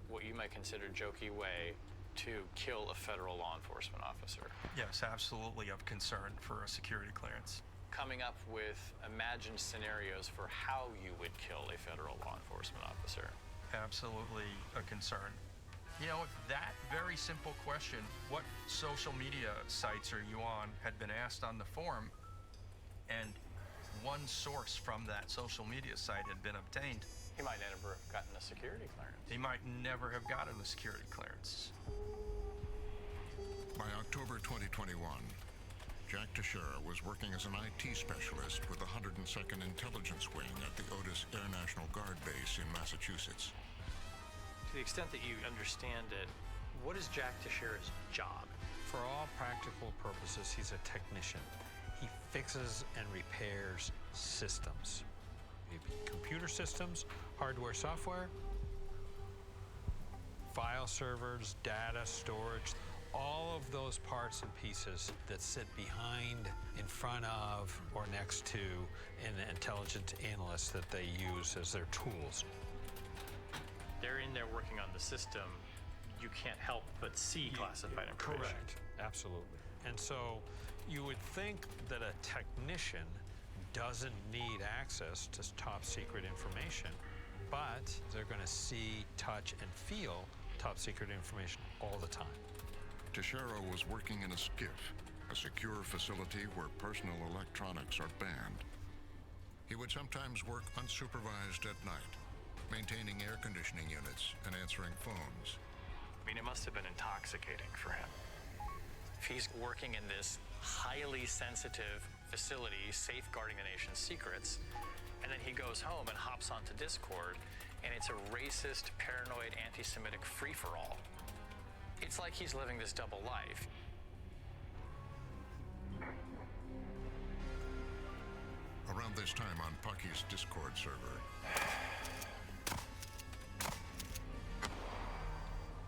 what you might consider jokey way, to kill a federal law enforcement officer. Yes, absolutely of concern for a security clearance. Coming up with imagined scenarios for how you would kill a federal law enforcement officer. Absolutely a concern. You know, if that very simple question, what social media sites are you on, had been asked on the form, and one source from that social media site had been obtained, he might never have gotten a security clearance. He might never have gotten a security clearance. By October 2021, Jack Teixeira was working as an IT specialist with the 102nd Intelligence Wing at the Otis Air National Guard Base in Massachusetts. To the extent that you understand it, what is Jack Teixeira's job? For all practical purposes, he's a technician. He fixes and repairs systems. Maybe computer systems, hardware, software, file servers, data storage, all of those parts and pieces that sit behind, in front of, or next to an intelligence analyst that they use as their tools. They're in there working on the system. You can't help but see classified information. Correct. Absolutely. And so you would think that a technician doesn't need access to top secret information, but they're going to see, touch, and feel top secret information all the time. Teixeira was working in a skiff, a secure facility where personal electronics are banned. He would sometimes work unsupervised at night, maintaining air conditioning units and answering phones. I mean, it must have been intoxicating for him. If he's working in this highly sensitive facility, safeguarding the nation's secrets, and then he goes home and hops onto Discord, and it's a racist, paranoid, anti-Semitic free-for-all. It's like he's living this double life. Around this time on Pucky's Discord server,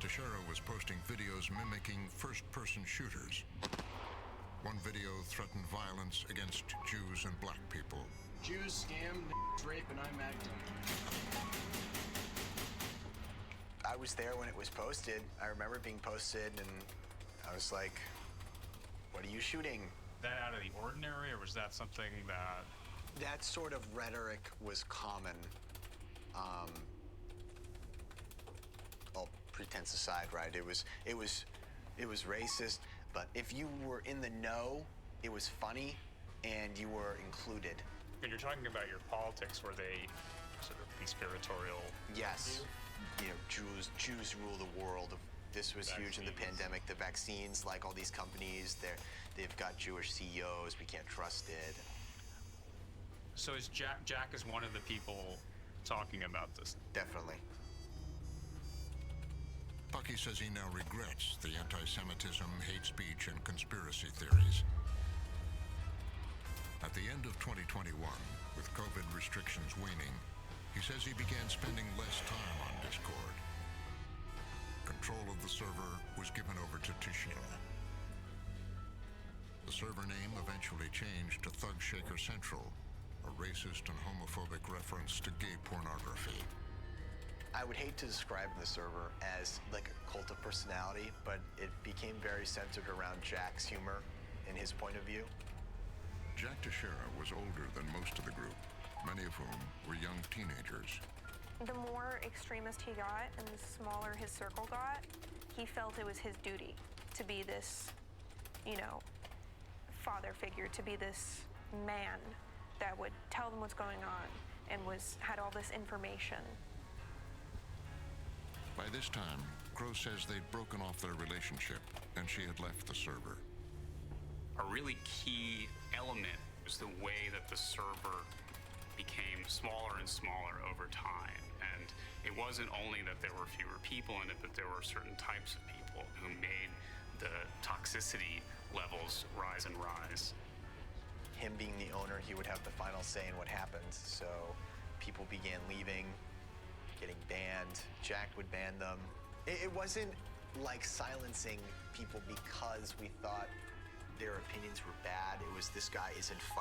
Teixeira was posting videos mimicking first-person shooters. One video threatened violence against Jews and black people. Jews scam, rape, and I'm acting. I was there when it was posted. I remember it being posted, and I was like, what are you shooting? That out of the ordinary, or was that something that... That sort of rhetoric was common. All pretense aside, right? It was racist, but if you were in the know, it was funny, and you were included. And you're talking about your politics, were they sort of conspiratorial? Yes. You know, Jews rule the world. This was huge in the pandemic. The vaccines, like all these companies, they've got Jewish CEOs. We can't trust it. So is Jack is one of the people talking about this? Definitely. Bucky says he now regrets the anti-Semitism, hate speech, and conspiracy theories. At the end of 2021, with COVID restrictions waning, he says he began spending less time on Discord. Control of the server was given over to Teixeira. The server name eventually changed to Thug Shaker Central, a racist and homophobic reference to gay pornography. I would hate to describe the server as like a cult of personality, but it became very centered around Jack's humor and his point of view. Jack Teixeira was older than most of the group, many of whom were young teenagers. The more extremist he got and the smaller his circle got, he felt it was his duty to be this, father figure, to be this man that would tell them what's going on and had all this information. By this time, Crow says they'd broken off their relationship and she had left the server. A really key element was the way that the server became smaller and smaller over time. And it wasn't only that there were fewer people in it, but there were certain types of people who made the toxicity levels rise and rise. Him being the owner, he would have the final say in what happened. So people began leaving, getting banned. Jack would ban them. It wasn't like silencing people because we thought their opinions were bad. It was, this guy isn't